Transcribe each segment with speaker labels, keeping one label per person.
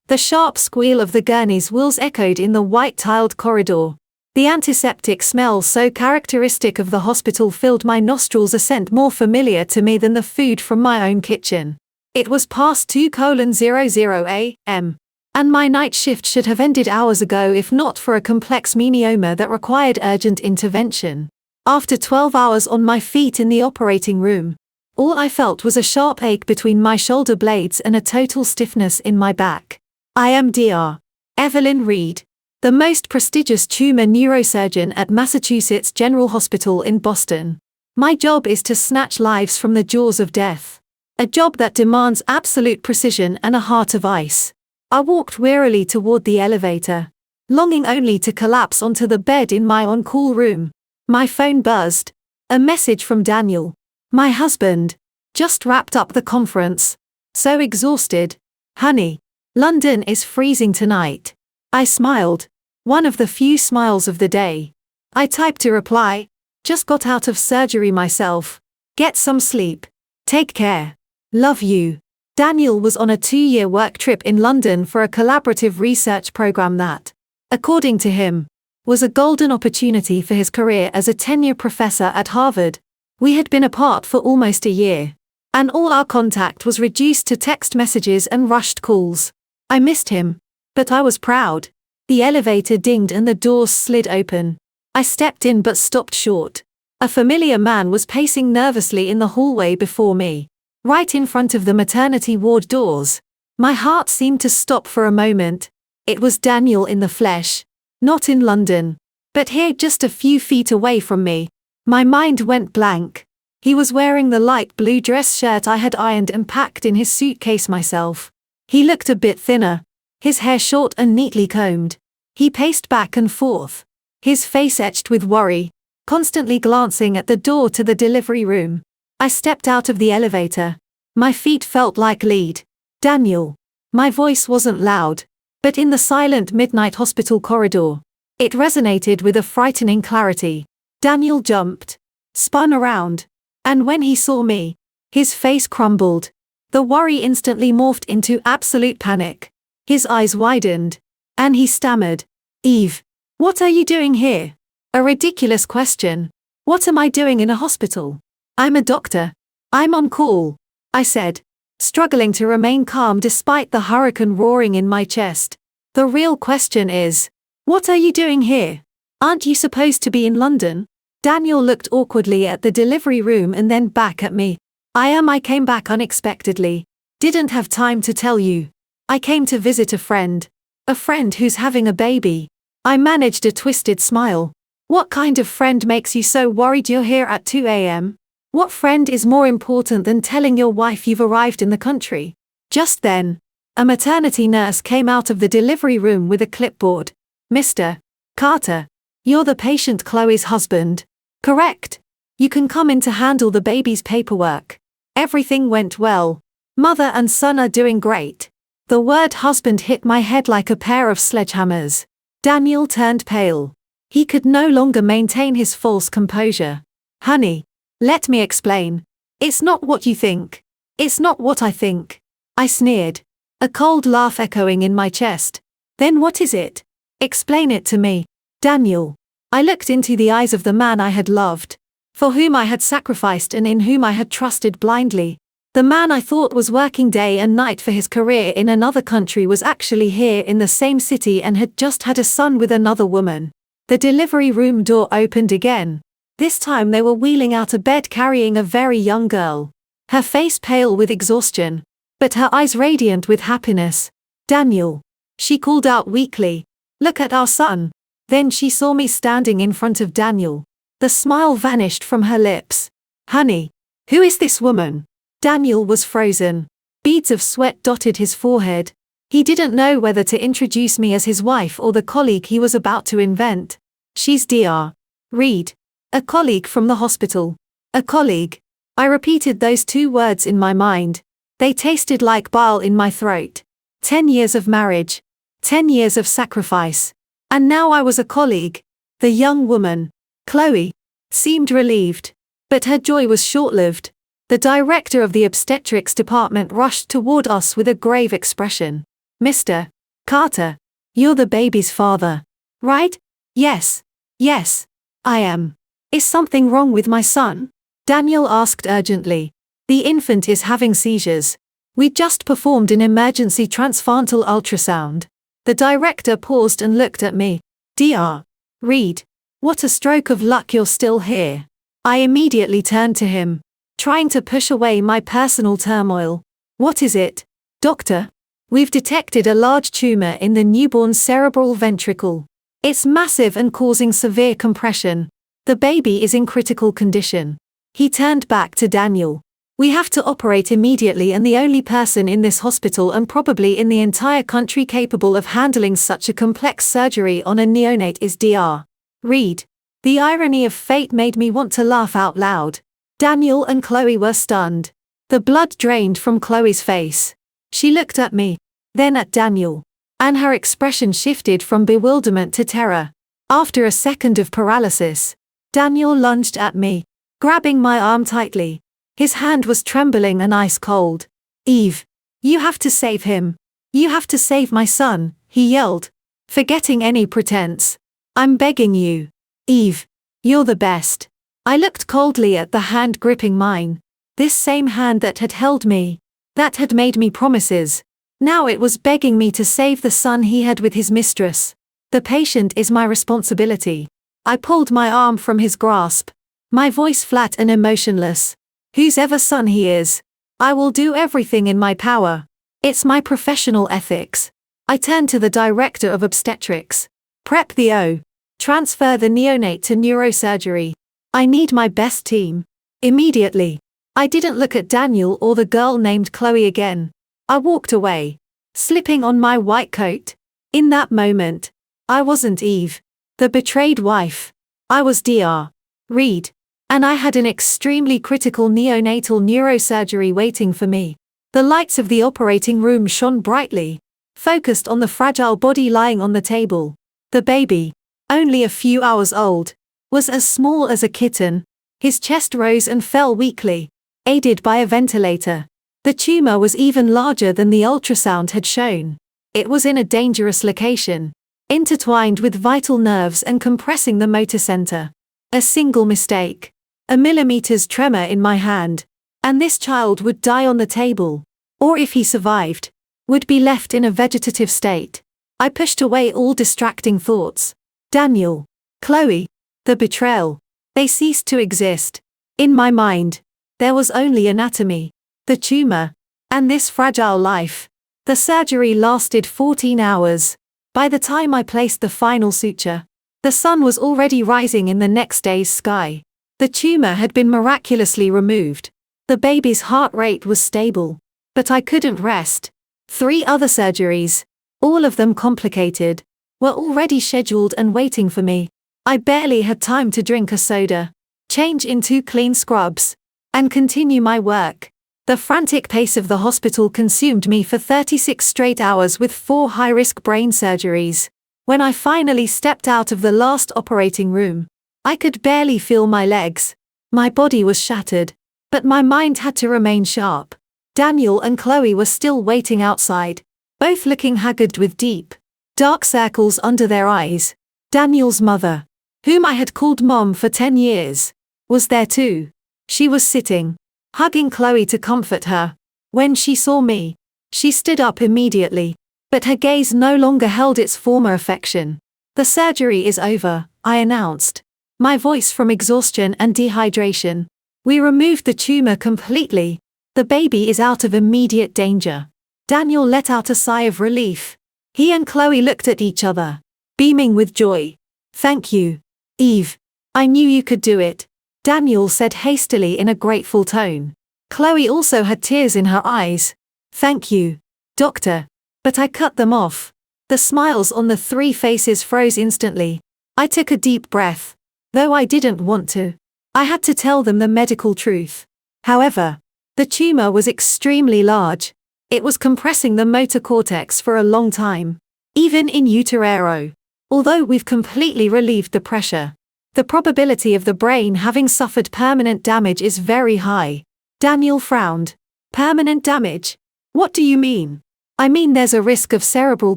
Speaker 1: The sharp squeal of the gurney's wheels echoed in the white-tiled corridor. The antiseptic smell so characteristic of the hospital filled my nostrils, a scent more familiar to me than the food from my own kitchen. It was past 2:00 a.m. and my night shift should have ended hours ago if not for a complex meninoma that required urgent intervention. After 12 hours on my feet in the operating room, all I felt was a sharp ache between my shoulder blades and a total stiffness in my back. I am Dr. Evelyn Reed, the most prestigious tumor neurosurgeon at Massachusetts General Hospital in Boston. My job is to snatch lives from the jaws of death. A job that demands absolute precision and a heart of ice. I walked wearily toward the elevator, longing only to collapse onto the bed in my on-call room. My phone buzzed. A message from Daniel, my husband. Just wrapped up the conference. So exhausted. Honey, London is freezing tonight. I smiled. One of the few smiles of the day. I typed a reply. Just got out of surgery myself. Get some sleep. Take care. Love you. Daniel was on a 2-year work trip in London for a collaborative research program that, according to him, was a golden opportunity for his career as a tenure professor at Harvard. We had been apart for almost a year, and all our contact was reduced to text messages and rushed calls. I missed him, but I was proud. The elevator dinged and the doors slid open. I stepped in but stopped short. A familiar man was pacing nervously in the hallway before me, right in front of the maternity ward doors. My heart seemed to stop for a moment. It was Daniel in the flesh. Not in London, but here just a few feet away from me. My mind went blank. He was wearing the light blue dress shirt I had ironed and packed in his suitcase myself. He looked a bit thinner, his hair short and neatly combed. He paced back and forth, his face etched with worry, constantly glancing at the door to the delivery room. I stepped out of the elevator. My feet felt like lead. Daniel. My voice wasn't loud, but in the silent midnight hospital corridor, it resonated with a frightening clarity. Daniel jumped, spun around, and when he saw me, his face crumbled. The worry instantly morphed into absolute panic. His eyes widened, and he stammered, "Eve, what are you doing here?" A ridiculous question. What am I doing in a hospital? I'm a doctor. I'm on call, I said, struggling to remain calm despite the hurricane roaring in my chest. The real question is, what are you doing here? Aren't you supposed to be in London? Daniel looked awkwardly at the delivery room and then back at me. I came back unexpectedly. Didn't have time to tell you. I came to visit a friend. A friend who's having a baby. I managed a twisted smile. What kind of friend makes you so worried you're here at 2 a.m.? What friend is more important than telling your wife you've arrived in the country? Just then, a maternity nurse came out of the delivery room with a clipboard. "Mr. Carter, you're the patient Chloe's husband, correct? You can come in to handle the baby's paperwork. Everything went well. Mother and son are doing great." The word husband hit my head like a pair of sledgehammers. Daniel turned pale. He could no longer maintain his false composure. "Honey, let me explain. It's not what you think. It's not what I think," I sneered, a cold laugh echoing in my chest. "Then what is it? Explain it to me, Daniel." I looked into the eyes of the man I had loved, for whom I had sacrificed and in whom I had trusted blindly. The man I thought was working day and night for his career in another country was actually here in the same city and had just had a son with another woman. The delivery room door opened again. This time they were wheeling out a bed carrying a very young girl. Her face pale with exhaustion, but her eyes radiant with happiness. "Daniel," she called out weakly, "look at our son." Then she saw me standing in front of Daniel. The smile vanished from her lips. "Honey, who is this woman?" Daniel was frozen. Beads of sweat dotted his forehead. He didn't know whether to introduce me as his wife or the colleague he was about to invent. "She's Dr. Reed. A colleague from the hospital." A colleague. I repeated those two words in my mind. They tasted like bile in my throat. 10 years of marriage. 10 years of sacrifice. And now I was a colleague. The young woman, Chloe, seemed relieved. But her joy was short-lived. The director of the obstetrics department rushed toward us with a grave expression. "Mr. Carter, you're the baby's father, right? Yes. Yes. I am. Is something wrong with my son? Daniel asked urgently. The infant is having seizures. We just performed an emergency transfrontal ultrasound. The director paused and looked at me. Dr. Reed, what a stroke of luck you're still here. I immediately turned to him, trying to push away my personal turmoil. What is it, doctor? We've detected a large tumor in the newborn's cerebral ventricle. It's massive and causing severe compression. The baby is in critical condition. He turned back to Daniel. We have to operate immediately, and the only person in this hospital and probably in the entire country capable of handling such a complex surgery on a neonate is Dr. Reed. The irony of fate made me want to laugh out loud. Daniel and Chloe were stunned. The blood drained from Chloe's face. She looked at me, then at Daniel, and her expression shifted from bewilderment to terror. After a second of paralysis, Daniel lunged at me, grabbing my arm tightly. His hand was trembling and ice cold. Eve, you have to save him. You have to save my son, he yelled, forgetting any pretense. I'm begging you. Eve, you're the best. I looked coldly at the hand gripping mine. This same hand that had held me, that had made me promises. Now it was begging me to save the son he had with his mistress. The patient is my responsibility. I pulled my arm from his grasp, my voice flat and emotionless. Whosever son he is, I will do everything in my power. It's my professional ethics. I turned to the director of obstetrics. Prep the O. Transfer the neonate to neurosurgery. I need my best team. Immediately. I didn't look at Daniel or the girl named Chloe again. I walked away, slipping on my white coat. In that moment, I wasn't Eve, the betrayed wife. I was Dr. Reed, and I had an extremely critical neonatal neurosurgery waiting for me. The lights of the operating room shone brightly, focused on the fragile body lying on the table. The baby, only a few hours old, was as small as a kitten. His chest rose and fell weakly, aided by a ventilator. The tumor was even larger than the ultrasound had shown. It was in a dangerous location, intertwined with vital nerves and compressing the motor center. A single mistake, a millimeter's tremor in my hand, and this child would die on the table, or if he survived, would be left in a vegetative state. I pushed away all distracting thoughts. Daniel, Chloe, the betrayal, they ceased to exist. In my mind, there was only anatomy, the tumor, and this fragile life. The surgery lasted 14 hours. By the time I placed the final suture, the sun was already rising in the next day's sky. The tumor had been miraculously removed. The baby's heart rate was stable. But I couldn't rest. 3 other surgeries, all of them complicated, were already scheduled and waiting for me. I barely had time to drink a soda, change into clean scrubs, and continue my work. The frantic pace of the hospital consumed me for 36 straight hours with 4 high-risk brain surgeries. When I finally stepped out of the last operating room, I could barely feel my legs. My body was shattered, but my mind had to remain sharp. Daniel and Chloe were still waiting outside, both looking haggard with deep, dark circles under their eyes. Daniel's mother, whom I had called Mom for 10 years, was there too. She was sitting, hugging Chloe to comfort her. When she saw me, she stood up immediately, but her gaze no longer held its former affection. The surgery is over, I announced, my voice from exhaustion and dehydration. We removed the tumor completely. The baby is out of immediate danger. Daniel let out a sigh of relief. He and Chloe looked at each other, beaming with joy. Thank you, Eve. I knew you could do it, Daniel said hastily in a grateful tone. Chloe also had tears in her eyes. Thank you, doctor. But I cut them off. The smiles on the 3 faces froze instantly. I took a deep breath. Though I didn't want to, I had to tell them the medical truth. However, the tumor was extremely large. It was compressing the motor cortex for a long time, even in utero. Although we've completely relieved the pressure, the probability of the brain having suffered permanent damage is very high. Daniel frowned. Permanent damage? What do you mean? I mean, there's a risk of cerebral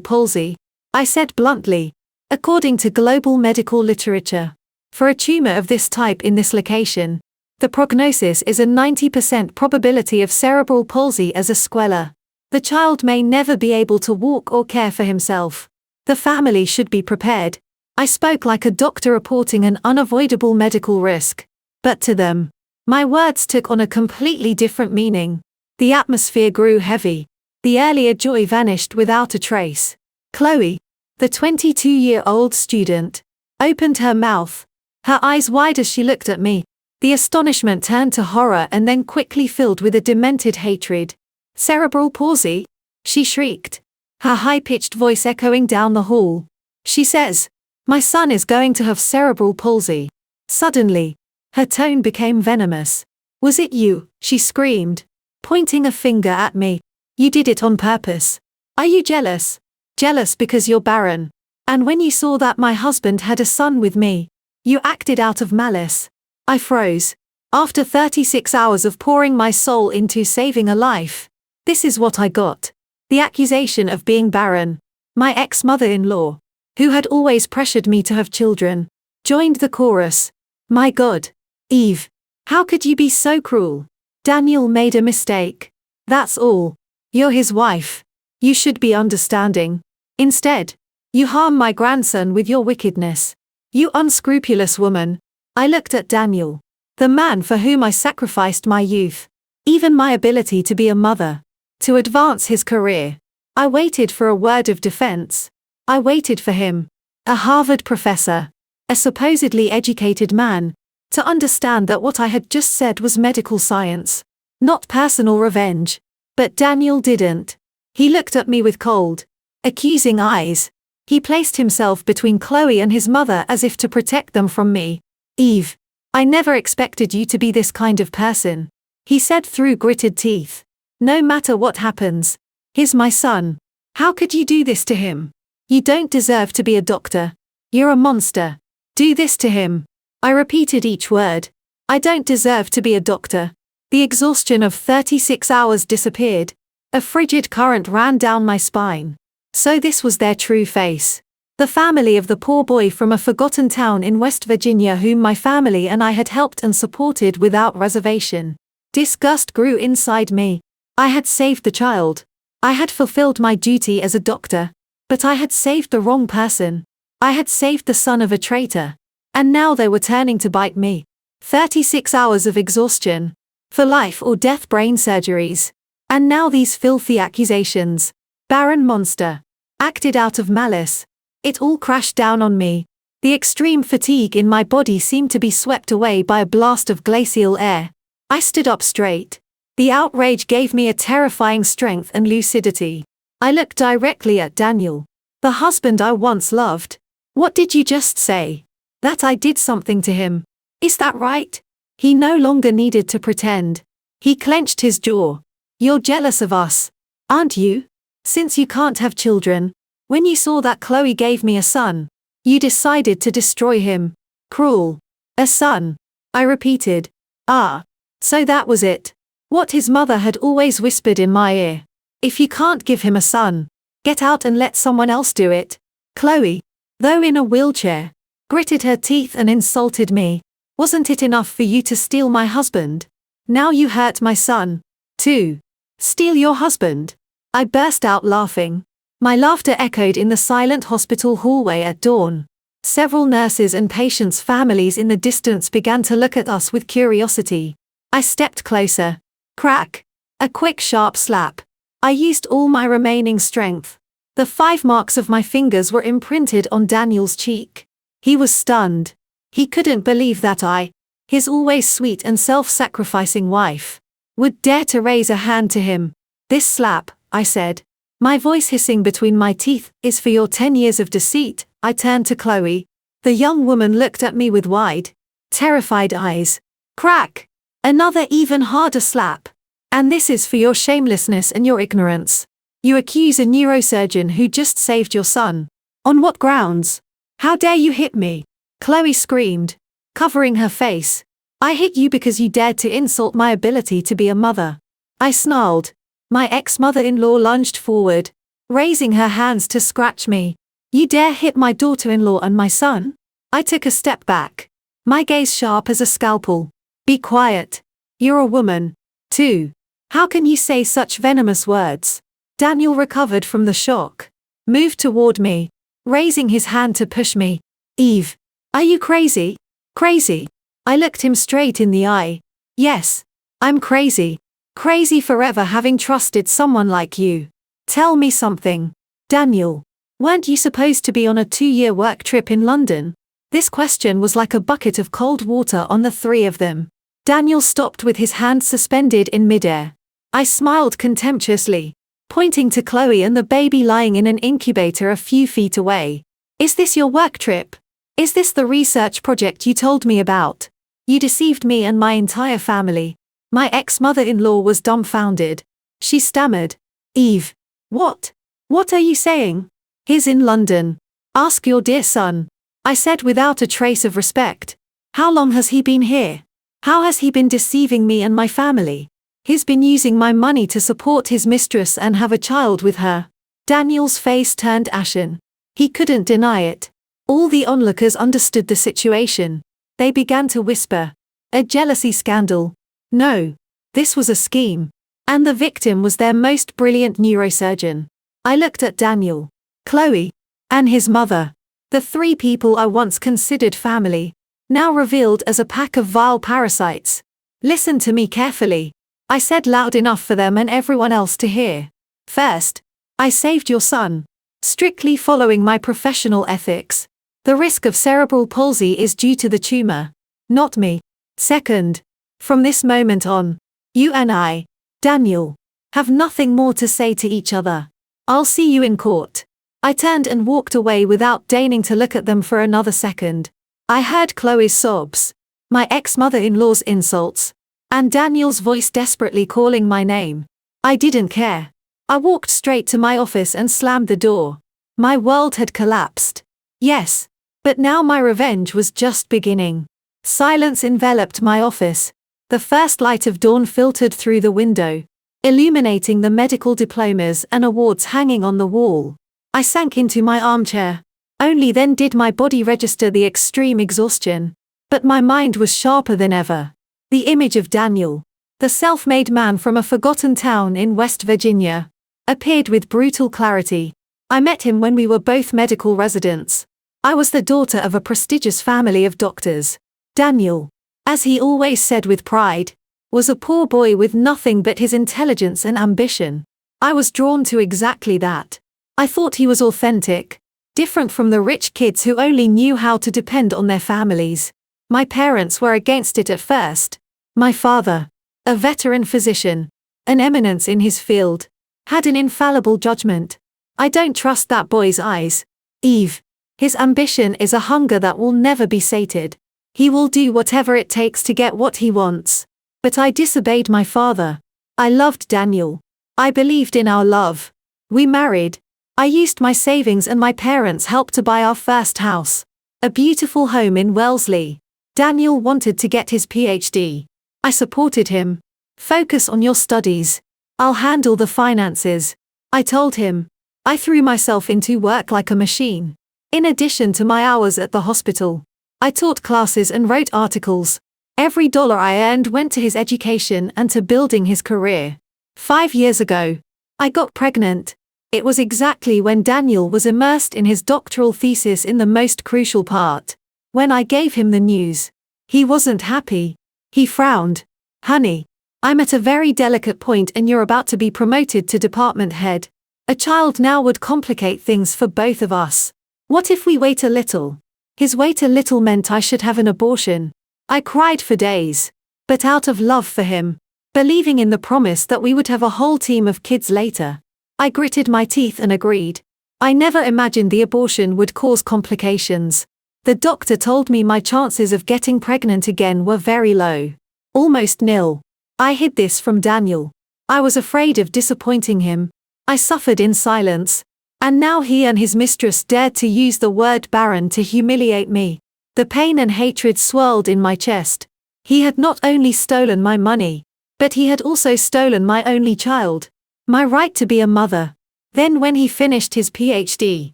Speaker 1: palsy, I said bluntly. According to global medical literature, for a tumor of this type in this location, the prognosis is a 90% probability of cerebral palsy as a sequela. The child may never be able to walk or care for himself. The family should be prepared. I spoke like a doctor reporting an unavoidable medical risk. But to them, my words took on a completely different meaning. The atmosphere grew heavy. The earlier joy vanished without a trace. Chloe, the 22-year-old student, opened her mouth, her eyes wide as she looked at me. The astonishment turned to horror and then quickly filled with a demented hatred. Cerebral palsy? She shrieked, her high-pitched voice echoing down the hall. She says, my son is going to have cerebral palsy. Suddenly, her tone became venomous. Was it you? She screamed, pointing a finger at me. You did it on purpose. Are you jealous? Jealous because you're barren. And when you saw that my husband had a son with me, you acted out of malice. I froze. After 36 hours of pouring my soul into saving a life, this is what I got. The accusation of being barren. My ex-mother-in-law, who had always pressured me to have children, joined the chorus. My God, Eve, how could you be so cruel? Daniel made a mistake. That's all. You're his wife. You should be understanding. Instead, you harm my grandson with your wickedness. You unscrupulous woman. I looked at Daniel, the man for whom I sacrificed my youth, even my ability to be a mother, to advance his career. I waited for a word of defense. I waited for him, a Harvard professor, a supposedly educated man, to understand that what I had just said was medical science, not personal revenge. But Daniel didn't. He looked at me with cold, accusing eyes. He placed himself between Chloe and his mother as if to protect them from me. Eve, I never expected you to be this kind of person, he said through gritted teeth. No matter what happens, he's my son. How could you do this to him? You don't deserve to be a doctor. You're a monster. Do this to him. I repeated each word. I don't deserve to be a doctor. The exhaustion of 36 hours disappeared. A frigid current ran down my spine. So this was their true face. The family of the poor boy from a forgotten town in West Virginia whom my family and I had helped and supported without reservation. Disgust grew inside me. I had saved the child. I had fulfilled my duty as a doctor. But I had saved the wrong person. I had saved the son of a traitor. And now they were turning to bite me. 36 hours of exhaustion. For life or death brain surgeries. And now these filthy accusations. Barren monster. Acted out of malice. It all crashed down on me. The extreme fatigue in my body seemed to be swept away by a blast of glacial air. I stood up straight. The outrage gave me a terrifying strength and lucidity. I looked directly at Daniel, the husband I once loved. What did you just say? That I did something to him. Is that right? He no longer needed to pretend. He clenched his jaw. You're jealous of us, aren't you? Since you can't have children, when you saw that Chloe gave me a son, you decided to destroy him. Cruel. A son. I repeated. Ah. So that was it. What his mother had always whispered in my ear. If you can't give him a son, get out and let someone else do it. Chloe, though in a wheelchair, gritted her teeth and insulted me. Wasn't it enough for you to steal my husband? Now you hurt my son, too. Steal your husband? I burst out laughing. My laughter echoed in the silent hospital hallway at dawn. Several nurses and patients' families in the distance began to look at us with curiosity. I stepped closer. Crack. A quick sharp slap. I used all my remaining strength. The 5 marks of my fingers were imprinted on Daniel's cheek. He was stunned. He couldn't believe that I, his always sweet and self-sacrificing wife, would dare to raise a hand to him. This slap, I said, my voice hissing between my teeth, is for your 10 years of deceit. I turned to Chloe. The young woman looked at me with wide, terrified eyes. Crack! Another even harder slap. And this is for your shamelessness and your ignorance. You accuse a neurosurgeon who just saved your son. On what grounds? How dare you hit me? Chloe screamed, covering her face. I hit you because you dared to insult my ability to be a mother. I snarled. My ex-mother-in-law lunged forward, raising her hands to scratch me. You dare hit my daughter-in-law and my son? I took a step back, my gaze sharp as a scalpel. Be quiet. You're a woman, too. How can you say such venomous words? Daniel recovered from the shock, moved toward me, raising his hand to push me. Eve, are you crazy? Crazy? I looked him straight in the eye. Yes, I'm crazy. Crazy forever having trusted someone like you. Tell me something. Daniel, weren't you supposed to be on a 2-year work trip in London? This question was like a bucket of cold water on the three of them. Daniel stopped with his hands suspended in midair. I smiled contemptuously, pointing to Chloe and the baby lying in an incubator a few feet away. Is this your work trip? Is this the research project you told me about? You deceived me and my entire family. My ex-mother-in-law was dumbfounded. She stammered. Eve, what? What are you saying? He's in London. Ask your dear son. I said without a trace of respect. How long has he been here? How has he been deceiving me and my family? He's been using my money to support his mistress and have a child with her. Daniel's face turned ashen. He couldn't deny it. All the onlookers understood the situation. They began to whisper. A jealousy scandal. No. This was a scheme. And the victim was their most brilliant neurosurgeon. I looked at Daniel, Chloe, and his mother. The three people I once considered family, now revealed as a pack of vile parasites. Listen to me carefully. I said loud enough for them and everyone else to hear. First, I saved your son, strictly following my professional ethics. The risk of cerebral palsy is due to the tumor, not me. Second, from this moment on, you and I, Daniel, have nothing more to say to each other. I'll see you in court. I turned and walked away without deigning to look at them for another second. I heard Chloe's sobs, my ex-mother-in-law's insults, and Daniel's voice desperately calling my name. I didn't care. I walked straight to my office and slammed the door. My world had collapsed. Yes, but now my revenge was just beginning. Silence enveloped my office. The first light of dawn filtered through the window, illuminating the medical diplomas and awards hanging on the wall. I sank into my armchair. Only then did my body register the extreme exhaustion. But my mind was sharper than ever. The image of Daniel, the self-made man from a forgotten town in West Virginia, appeared with brutal clarity. I met him when we were both medical residents. I was the daughter of a prestigious family of doctors. Daniel, as he always said with pride, was a poor boy with nothing but his intelligence and ambition. I was drawn to exactly that. I thought he was authentic, different from the rich kids who only knew how to depend on their families. My parents were against it at first. My father, a veteran physician, an eminence in his field, had an infallible judgment. I don't trust that boy's eyes. Eve, his ambition is a hunger that will never be sated. He will do whatever it takes to get what he wants. But I disobeyed my father. I loved Daniel. I believed in our love. We married. I used my savings and my parents' help to buy our first house, a beautiful home in Wellesley. Daniel wanted to get his PhD. I supported him. Focus on your studies. I'll handle the finances. I told him. I threw myself into work like a machine. In addition to my hours at the hospital, I taught classes and wrote articles. Every dollar I earned went to his education and to building his career. 5 years ago, I got pregnant. It was exactly when Daniel was immersed in his doctoral thesis in the most crucial part. When I gave him the news, he wasn't happy. He frowned. Honey, I'm at a very delicate point and you're about to be promoted to department head. A child now would complicate things for both of us. What if we wait a little? His wait a little meant I should have an abortion. I cried for days. But out of love for him, believing in the promise that we would have a whole team of kids later, I gritted my teeth and agreed. I never imagined the abortion would cause complications. The doctor told me my chances of getting pregnant again were very low. Almost nil. I hid this from Daniel. I was afraid of disappointing him. I suffered in silence. And now he and his mistress dared to use the word barren to humiliate me. The pain and hatred swirled in my chest. He had not only stolen my money, but he had also stolen my only child. my right to be a mother. Then when he finished his PhD,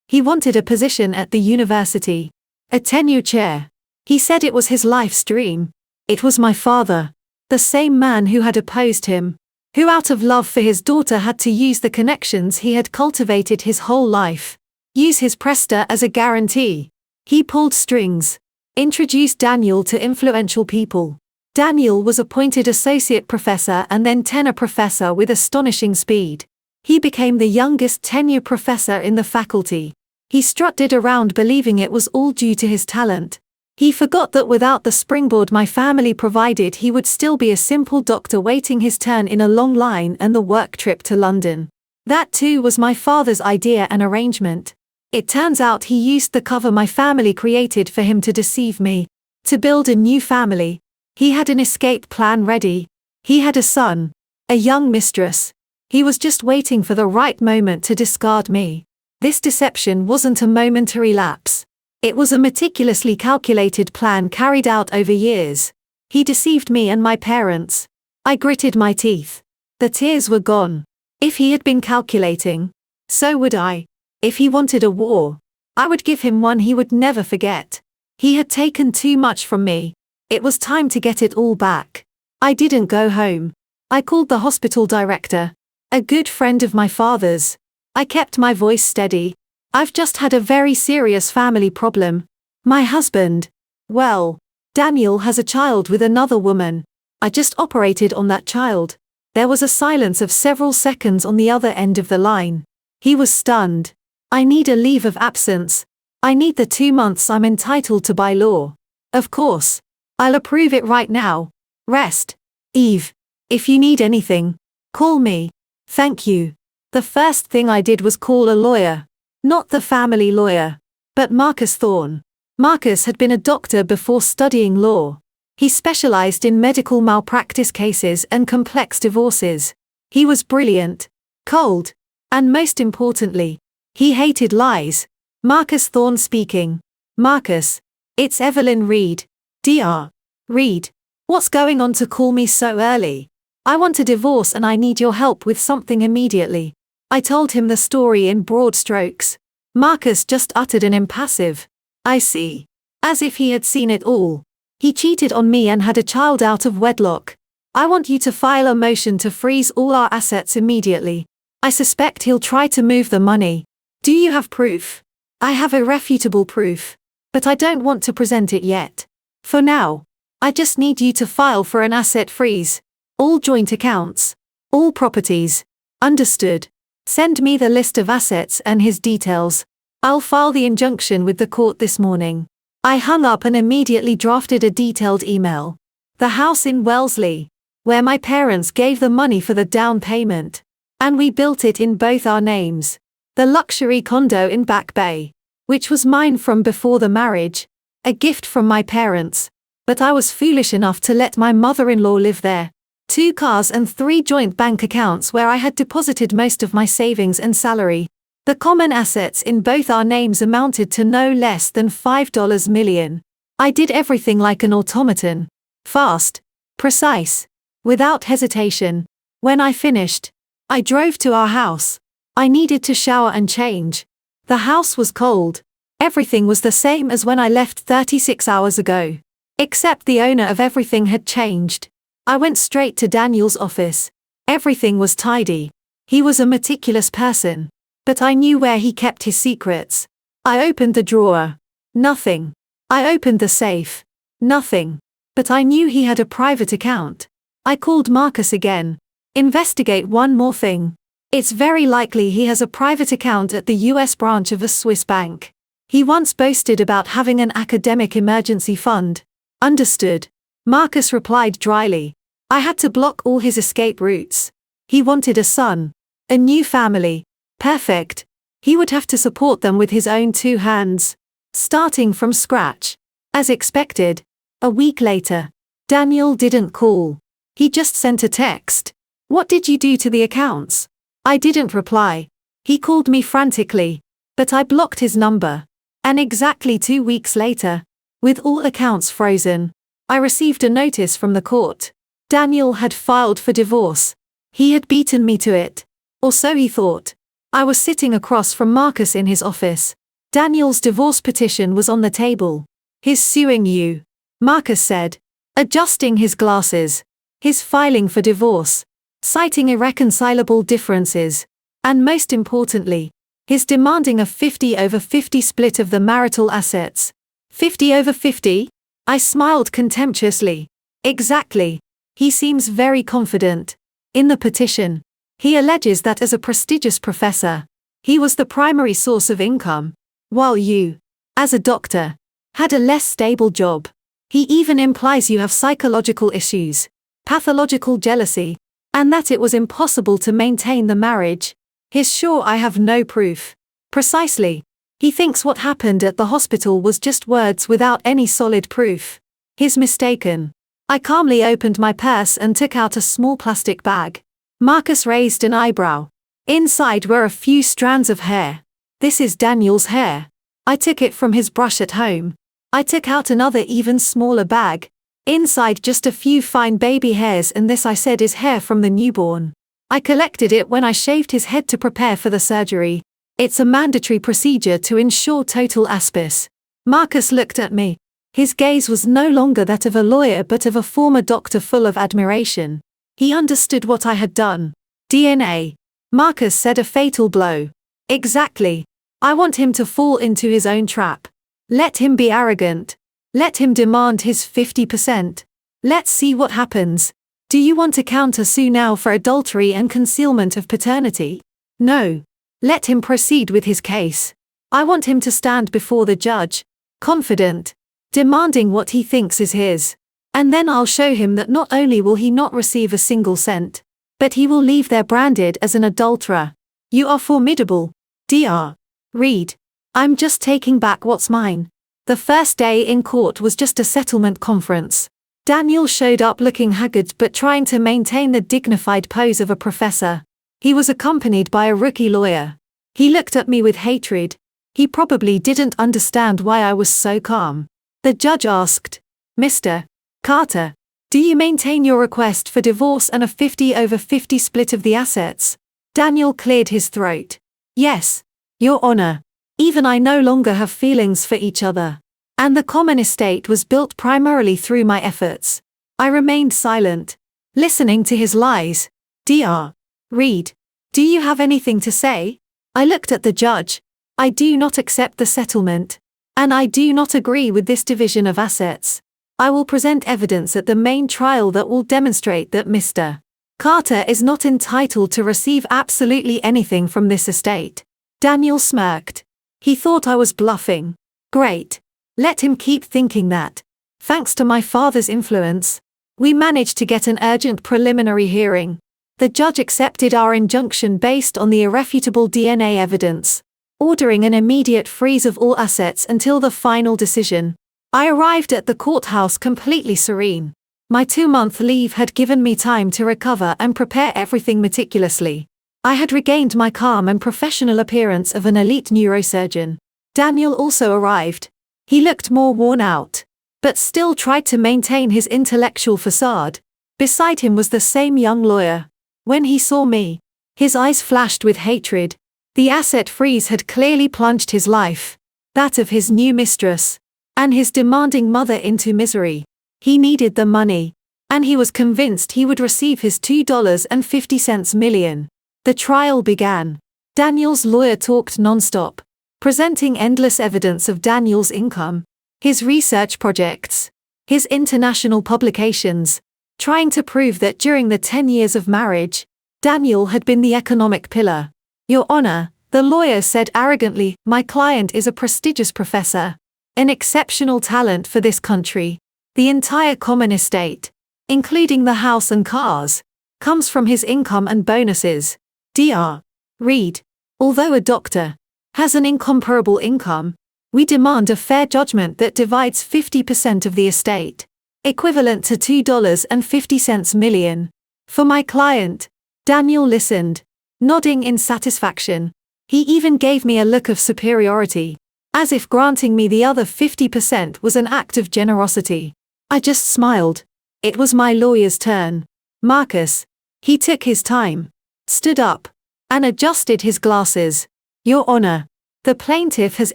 Speaker 1: he wanted a position at the university, a tenure chair. He said it was his life's dream. It was my father, the same man who had opposed him, who out of love for his daughter had to use the connections he had cultivated his whole life, use his prestige as a guarantee. He pulled strings, introduced Daniel to influential people. Daniel was appointed associate professor and then tenure professor with astonishing speed. He became the youngest tenure professor in the faculty. He strutted around believing it was all due to his talent. He forgot that without the springboard my family provided he would still be a simple doctor waiting his turn in a long line and the work trip to London. That too was my father's idea and arrangement. It turns out he used the cover my family created for him to deceive me, to build a new family. He had an escape plan ready. He had a son, a young mistress. He was just waiting for the right moment to discard me. This deception wasn't a momentary lapse. It was a meticulously calculated plan carried out over years. He deceived me and my parents. I gritted my teeth. The tears were gone. If he had been calculating, so would I. If he wanted a war, I would give him one he would never forget. He had taken too much from me. It was time to get it all back. I didn't go home. I called the hospital director, a good friend of my father's. I kept my voice steady. I've just had a very serious family problem. My husband, well, Daniel has a child with another woman. I just operated on that child. There was a silence of several seconds on the other end of the line. He was stunned. I need a leave of absence. I need the 2 months I'm entitled to by law. Of course. I'll approve it right now. Rest. Eve. If you need anything, call me. Thank you. The first thing I did was call a lawyer. Not the family lawyer, but Marcus Thorne. Marcus had been a doctor before studying law. He specialized in medical malpractice cases and complex divorces. He was brilliant, cold, and most importantly, he hated lies. Marcus Thorne speaking. Marcus, it's Evelyn Reed. Dr. Reed, what's going on to call me so early? I want a divorce and I need your help with something immediately. I told him the story in broad strokes. Marcus just uttered an impassive, I see. As if he had seen it all. He cheated on me and had a child out of wedlock. I want you to file a motion to freeze all our assets immediately. I suspect he'll try to move the money. Do you have proof? I have irrefutable proof. But I don't want to present it yet. For now, I just need you to file for an asset freeze. All joint accounts. All properties. Understood. Send me the list of assets and his details. I'll file the injunction with the court this morning. I hung up and immediately drafted a detailed email. The house in Wellesley, where my parents gave the money for the down payment. And we built it in both our names. The luxury condo in Back Bay, which was mine from before the marriage. A gift from my parents. But I was foolish enough to let my mother-in-law live there. 2 cars and 3 joint bank accounts where I had deposited most of my savings and salary. The common assets in both our names amounted to no less than $5 million. I did everything like an automaton. Fast. Precise. Without hesitation. When I finished, I drove to our house. I needed to shower and change. The house was cold. Everything was the same as when I left 36 hours ago. Except the owner of everything had changed. I went straight to Daniel's office. Everything was tidy. He was a meticulous person. But I knew where he kept his secrets. I opened the drawer. Nothing. I opened the safe. Nothing. But I knew he had a private account. I called Marcus again. Investigate one more thing. It's very likely he has a private account at the US branch of a Swiss bank. He once boasted about having an academic emergency fund. Understood. Marcus replied dryly. I had to block all his escape routes. He wanted a son. A new family. Perfect. He would have to support them with his own 2 hands. Starting from scratch. As expected. A week later. Daniel didn't call. He just sent a text. What did you do to the accounts? I didn't reply. He called me frantically. But I blocked his number. And exactly 2 weeks later, with all accounts frozen, I received a notice from the court. Daniel had filed for divorce. He had beaten me to it. Or so he thought. I was sitting across from Marcus in his office. Daniel's divorce petition was on the table. "He's suing you," Marcus said, adjusting his glasses. "He's filing for divorce, citing irreconcilable differences. And most importantly, he's demanding a 50-over-50 split of the marital assets." 50 over 50? I smiled contemptuously. Exactly. He seems very confident. In the petition, he alleges that as a prestigious professor, he was the primary source of income, while you, as a doctor, had a less stable job. He even implies you have psychological issues, pathological jealousy, and that it was impossible to maintain the marriage. He's sure I have no proof. Precisely. He thinks what happened at the hospital was just words without any solid proof. He's mistaken. I calmly opened my purse and took out a small plastic bag. Marcus raised an eyebrow. Inside were a few strands of hair. "This is Daniel's hair. I took it from his brush at home." I took out another even smaller bag. Inside just a few fine baby hairs, and this, I said, is hair from the newborn. I collected it when I shaved his head to prepare for the surgery. It's a mandatory procedure to ensure total aspis. Marcus looked at me. His gaze was no longer that of a lawyer but of a former doctor, full of admiration. He understood what I had done. DNA. Marcus said, "A fatal blow." Exactly. I want him to fall into his own trap. Let him be arrogant. Let him demand his 50%. Let's see what happens. Do you want to counter-sue now for adultery and concealment of paternity? No. Let him proceed with his case. I want him to stand before the judge, confident, demanding what he thinks is his. And then I'll show him that not only will he not receive a single cent, but he will leave there branded as an adulterer. You are formidable, Dr. Reed. I'm just taking back what's mine. The first day in court was just a settlement conference. Daniel showed up looking haggard but trying to maintain the dignified pose of a professor. He was accompanied by a rookie lawyer. He looked at me with hatred. He probably didn't understand why I was so calm. The judge asked, "Mr. Carter, do you maintain your request for divorce and a 50-over-50 split of the assets?" Daniel cleared his throat. "Yes, Your Honor. Even I no longer have feelings for each other. And the common estate was built primarily through my efforts." I remained silent, listening to his lies. Dr. Reed, do you have anything to say? I looked at the judge. I do not accept the settlement. And I do not agree with this division of assets. I will present evidence at the main trial that will demonstrate that Mr. Carter is not entitled to receive absolutely anything from this estate. Daniel smirked. He thought I was bluffing. Great. Let him keep thinking that. Thanks to my father's influence, we managed to get an urgent preliminary hearing. The judge accepted our injunction based on the irrefutable DNA evidence, ordering an immediate freeze of all assets until the final decision. I arrived at the courthouse completely serene. My 2-month leave had given me time to recover and prepare everything meticulously. I had regained my calm and professional appearance of an elite neurosurgeon. Daniel also arrived. He looked more worn out, but still tried to maintain his intellectual facade. Beside him was the same young lawyer. When he saw me, his eyes flashed with hatred. The asset freeze had clearly plunged his life, that of his new mistress, and his demanding mother into misery. He needed the money, and he was convinced he would receive his $2.50 million. The trial began. Daniel's lawyer talked non-stop, presenting endless evidence of Daniel's income, his research projects, his international publications, trying to prove that during the 10 years of marriage, Daniel had been the economic pillar. Your Honor, the lawyer said arrogantly, my client is a prestigious professor, an exceptional talent for this country. The entire common estate, including the house and cars, comes from his income and bonuses. Dr. Reed, although a doctor, has an incomparable income, we demand a fair judgment that divides 50% of the estate, equivalent to $2.50 million. For my client. Daniel listened, nodding in satisfaction. He even gave me a look of superiority, as if granting me the other 50% was an act of generosity. I just smiled. It was my lawyer's turn. Marcus. He took his time, stood up, and adjusted his glasses. Your Honor, the plaintiff has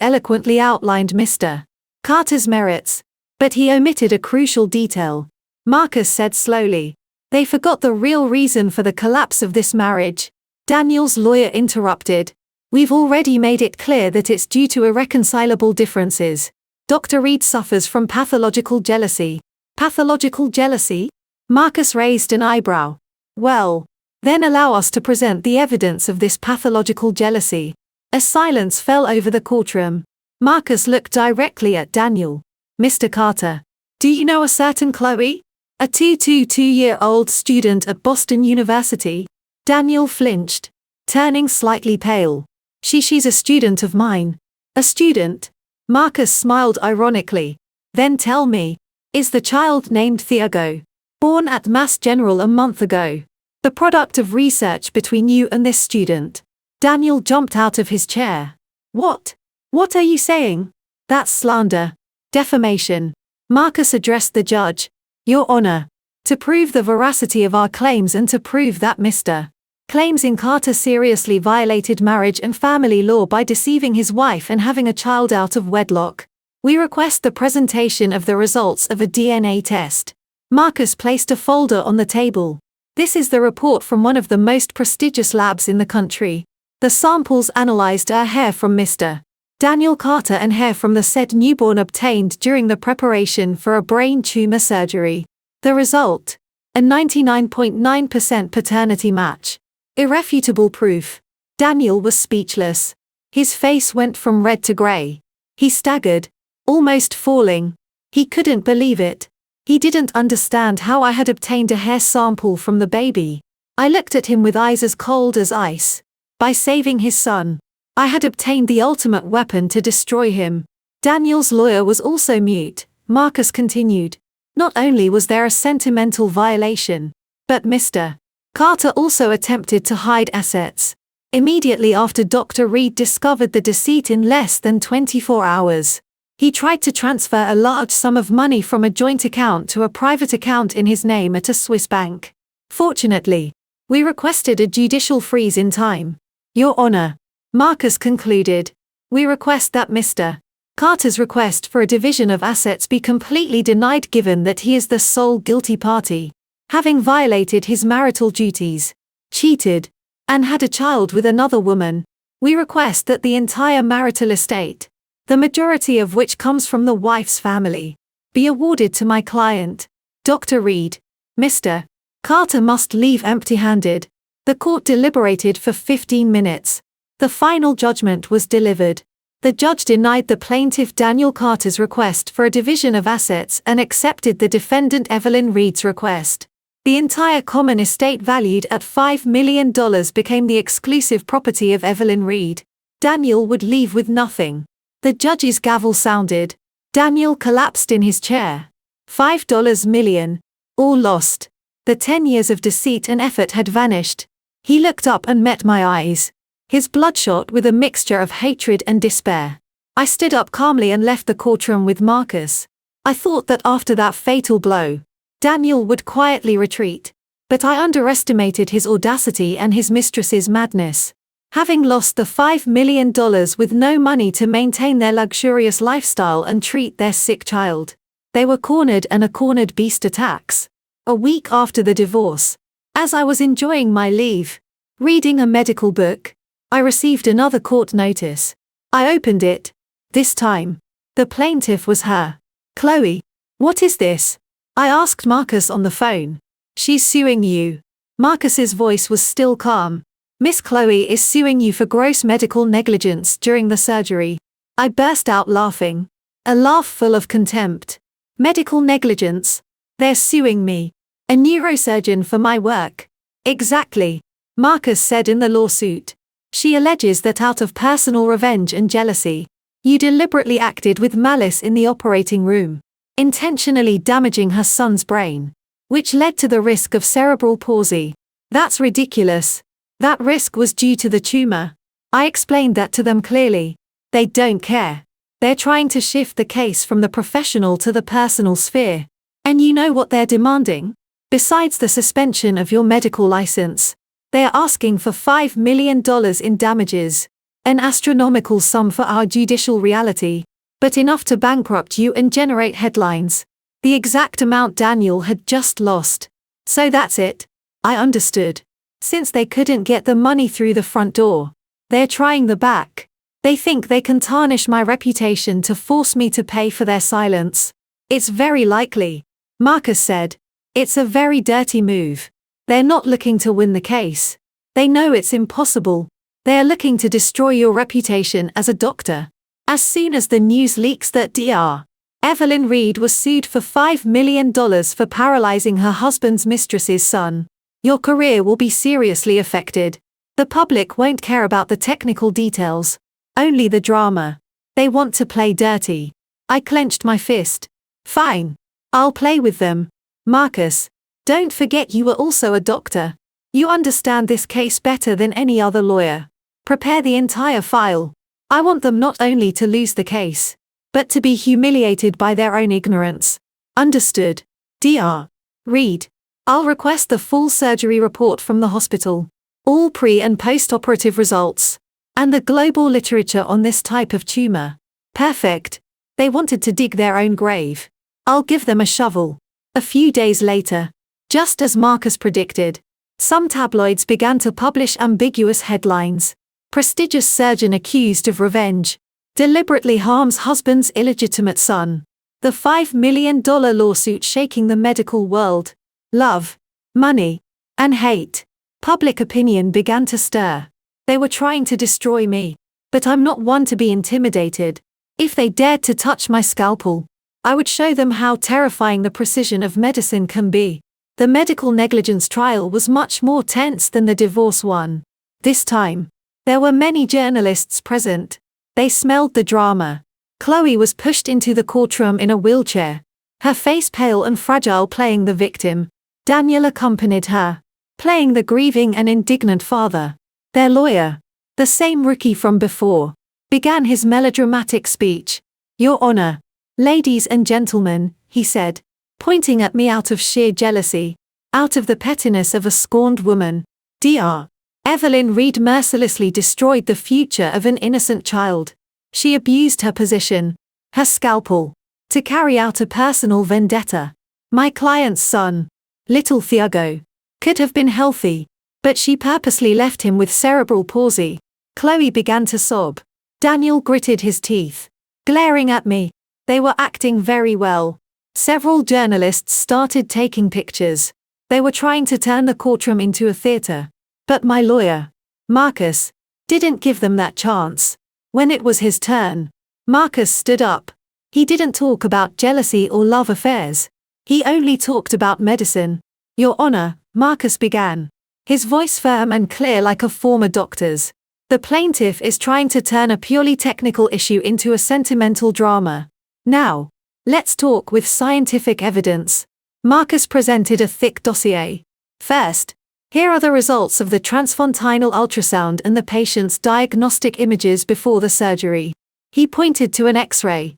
Speaker 1: eloquently outlined Mr. Carter's merits, but he omitted a crucial detail. Marcus said slowly. They forgot the real reason for the collapse of this marriage. Daniel's lawyer interrupted. We've already made it clear that it's due to irreconcilable differences. Dr. Reed suffers from pathological jealousy. Pathological jealousy? Marcus raised an eyebrow. Well, then allow us to present the evidence of this pathological jealousy. A silence fell over the courtroom. Marcus looked directly at Daniel. Mr. Carter, do you know a certain Chloe? A 2-2-2-year-old student at Boston University? Daniel flinched, turning slightly pale. She's a student of mine. A student? Marcus smiled ironically. Then tell me, is the child named Thiago, born at Mass General a month ago, the product of research between you and this student? Daniel jumped out of his chair. What? What are you saying? That's slander. Defamation. Marcus addressed the judge. Your Honor, to prove the veracity of our claims and to prove that Mr. Claims in Carter seriously violated marriage and family law by deceiving his wife and having a child out of wedlock, we request the presentation of the results of a DNA test. Marcus placed a folder on the table. This is the report from one of the most prestigious labs in the country. The samples analyzed are hair from Mr. Daniel Carter and hair from the said newborn obtained during the preparation for a brain tumor surgery. The result? A 99.9% paternity match. Irrefutable proof. Daniel was speechless. His face went from red to gray. He staggered, almost falling. He couldn't believe it. He didn't understand how I had obtained a hair sample from the baby. I looked at him with eyes as cold as ice. By saving his son, I had obtained the ultimate weapon to destroy him. Daniel's lawyer was also mute. Marcus continued. Not only was there a sentimental violation, but Mr. Carter also attempted to hide assets. Immediately after Dr. Reed discovered the deceit in less than 24 hours, he tried to transfer a large sum of money from a joint account to a private account in his name at a Swiss bank. Fortunately, we requested a judicial freeze in time. Your Honor, Marcus concluded, we request that Mr. Carter's request for a division of assets be completely denied given that he is the sole guilty party, having violated his marital duties, cheated, and had a child with another woman. We request that the entire marital estate, the majority of which comes from the wife's family, be awarded to my client, Dr. Reed. Mr. Carter must leave empty-handed. The court deliberated for 15 minutes. The final judgment was delivered. The judge denied the plaintiff Daniel Carter's request for a division of assets and accepted the defendant Evelyn Reed's request. The entire common estate valued at $5 million became the exclusive property of Evelyn Reed. Daniel would leave with nothing. The judge's gavel sounded. Daniel collapsed in his chair. $5 million. All lost. The 10 years of deceit and effort had vanished. He looked up and met my eyes. His bloodshot with a mixture of hatred and despair. I stood up calmly and left the courtroom with Marcus. I thought that after that fatal blow, Daniel would quietly retreat. But I underestimated his audacity and his mistress's madness. Having lost the $5 million with no money to maintain their luxurious lifestyle and treat their sick child, they were cornered and a cornered beast attacks. A week after the divorce, as I was enjoying my leave, reading a medical book, I received another court notice. I opened it. This time, the plaintiff was her. Chloe, what is this? I asked Marcus on the phone. She's suing you. Marcus's voice was still calm. Miss Chloe is suing you for gross medical negligence during the surgery. I burst out laughing. A laugh full of contempt. Medical negligence? They're suing me. A neurosurgeon for my work. Exactly. Marcus said in the lawsuit. She alleges that out of personal revenge and jealousy, you deliberately acted with malice in the operating room, intentionally damaging her son's brain, which led to the risk of cerebral palsy. That's ridiculous. That risk was due to the tumor. I explained that to them clearly. They don't care. They're trying to shift the case from the professional to the personal sphere. And you know what they're demanding? Besides the suspension of your medical license, They are asking for $5 million in damages. An astronomical sum for our judicial reality, but enough to bankrupt you and generate headlines. The exact amount Daniel had just lost. So that's it. I understood. Since they couldn't get the money through the front door, they're trying the back. They think they can tarnish my reputation to force me to pay for their silence. It's very likely, Marcus said. It's a very dirty move. They're not looking to win the case. They know it's impossible. They are looking to destroy your reputation as a doctor. As soon as the news leaks that Dr. Evelyn Reed was sued for $5 million for paralyzing her husband's mistress's son, your career will be seriously affected. The public won't care about the technical details, only the drama. They want to play dirty. I clenched my fist. Fine. I'll play with them. Marcus, don't forget you are also a doctor. You understand this case better than any other lawyer. Prepare the entire file. I want them not only to lose the case, but to be humiliated by their own ignorance. Understood. Dr. Reed. I'll request the full surgery report from the hospital. All pre- and post-operative results. And the global literature on this type of tumor. Perfect. They wanted to dig their own grave. I'll give them a shovel. A few days later, just as Marcus predicted, some tabloids began to publish ambiguous headlines. Prestigious surgeon accused of revenge. Deliberately harms husband's illegitimate son. The $5 million lawsuit shaking the medical world. Love, money, and hate. Public opinion began to stir. They were trying to destroy me. But I'm not one to be intimidated. If they dared to touch my scalpel, I would show them how terrifying the precision of medicine can be. The medical negligence trial was much more tense than the divorce one. This time, there were many journalists present. They smelled the drama. Chloe was pushed into the courtroom in a wheelchair, her face pale and fragile, playing the victim. Daniel accompanied her, playing the grieving and indignant father. Their lawyer, the same rookie from before, began his melodramatic speech. Your Honor, ladies and gentlemen, he said, pointing at me out of sheer jealousy, out of the pettiness of a scorned woman. Dr. Evelyn Reed mercilessly destroyed the future of an innocent child. She abused her position, her scalpel, to carry out a personal vendetta. My client's son, little Thiago, could have been healthy, but she purposely left him with cerebral palsy. Chloe began to sob. Daniel gritted his teeth, glaring at me. They were acting very well. Several journalists started taking pictures. They were trying to turn the courtroom into a theater. But my lawyer, Marcus, didn't give them that chance. When it was his turn, Marcus stood up. He didn't talk about jealousy or love affairs. He only talked about medicine. Your Honor, Marcus began, his voice firm and clear like a former doctor's. The plaintiff is trying to turn a purely technical issue into a sentimental drama. Now, let's talk with scientific evidence. Marcus presented a thick dossier. First, here are the results of the transfontanal ultrasound and the patient's diagnostic images before the surgery. He pointed to an X-ray.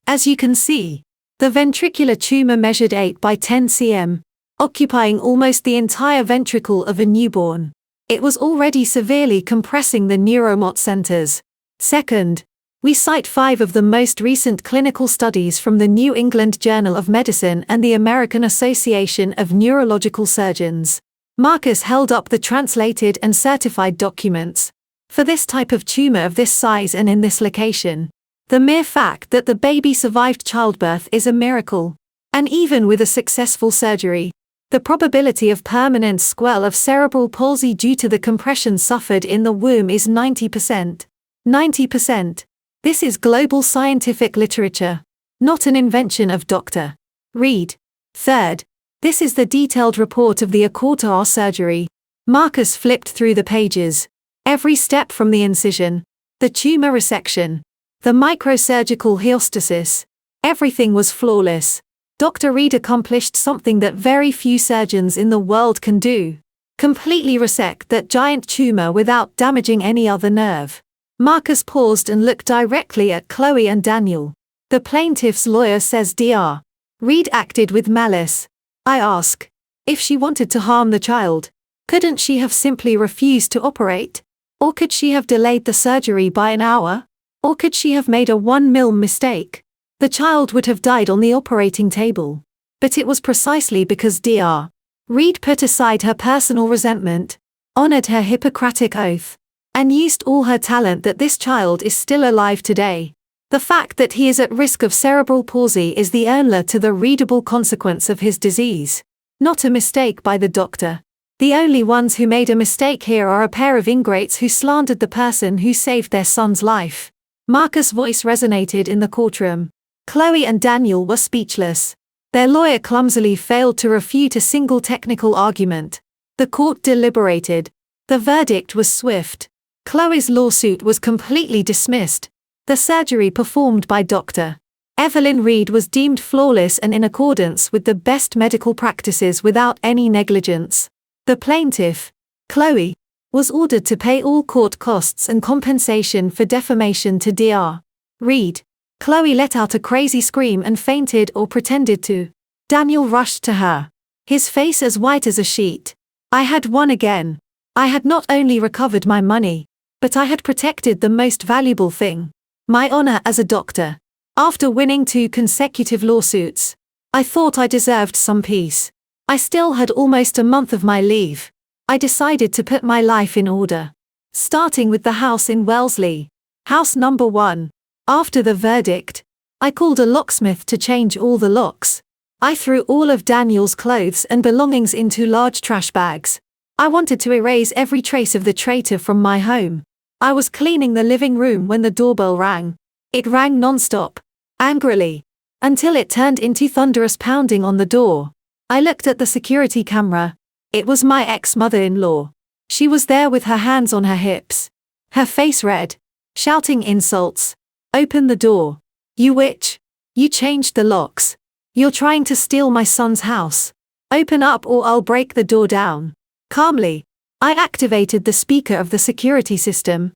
Speaker 1: As you can see, the ventricular tumor measured 8 by 10 cm, occupying almost the entire ventricle of a newborn. It was already severely compressing the neuromotor centers. Second, we cite 5 of the most recent clinical studies from the New England Journal of Medicine and the American Association of Neurological Surgeons. Marcus held up the translated and certified documents. For this type of tumor of this size and in this location, the mere fact that the baby survived childbirth is a miracle. And even with a successful surgery, the probability of permanent sequelae of cerebral palsy due to the compression suffered in the womb is 90%. 90%. This is global scientific literature, not an invention of Dr. Reed. Third, this is the detailed report of the Acorta surgery. Marcus flipped through the pages. Every step from the incision, the tumor resection, the microsurgical heostasis, everything was flawless. Dr. Reed accomplished something that very few surgeons in the world can do. Completely resect that giant tumor without damaging any other nerve. Marcus paused and looked directly at Chloe and Daniel. The plaintiff's lawyer says Dr. Reed acted with malice. I ask, if she wanted to harm the child, Couldn't she have simply refused to operate? Or could she have delayed the surgery by an hour? Or could she have made a 1 mm mistake? The child would have died on the operating table. But it was precisely because Dr. Reed put aside her personal resentment, honored her Hippocratic oath, and used all her talent that this child is still alive today. The fact that he is at risk of cerebral palsy is the only to the readable consequence of his disease, not a mistake by the doctor. The only ones who made a mistake here are a pair of ingrates who slandered the person who saved their son's life. Marcus' voice resonated in the courtroom. Chloe and Daniel were speechless. Their lawyer clumsily failed to refute a single technical argument. The court deliberated. The verdict was swift. Chloe's lawsuit was completely dismissed. The surgery performed by Dr. Evelyn Reed was deemed flawless and in accordance with the best medical practices without any negligence. The plaintiff, Chloe, was ordered to pay all court costs and compensation for defamation to Dr. Reed. Chloe let out a crazy scream and fainted or pretended to. Daniel rushed to her, his face as white as a sheet. I had won again. I had not only recovered my money, but I had protected the most valuable thing, my honor as a doctor. After winning 2 consecutive lawsuits, I thought I deserved some peace. I still had almost a month of my leave. I decided to put my life in order. Starting with the house in Wellesley. House number 1. After the verdict, I called a locksmith to change all the locks. I threw all of Daniel's clothes and belongings into large trash bags. I wanted to erase every trace of the traitor from my home. I was cleaning the living room when the doorbell rang. It rang non-stop, angrily, until it turned into thunderous pounding on the door. I looked at the security camera. It was my ex-mother-in-law. She was there with her hands on her hips, her face red, shouting insults. Open the door. You witch. You changed the locks. You're trying to steal my son's house. Open up or I'll break the door down. Calmly, I activated the speaker of the security system.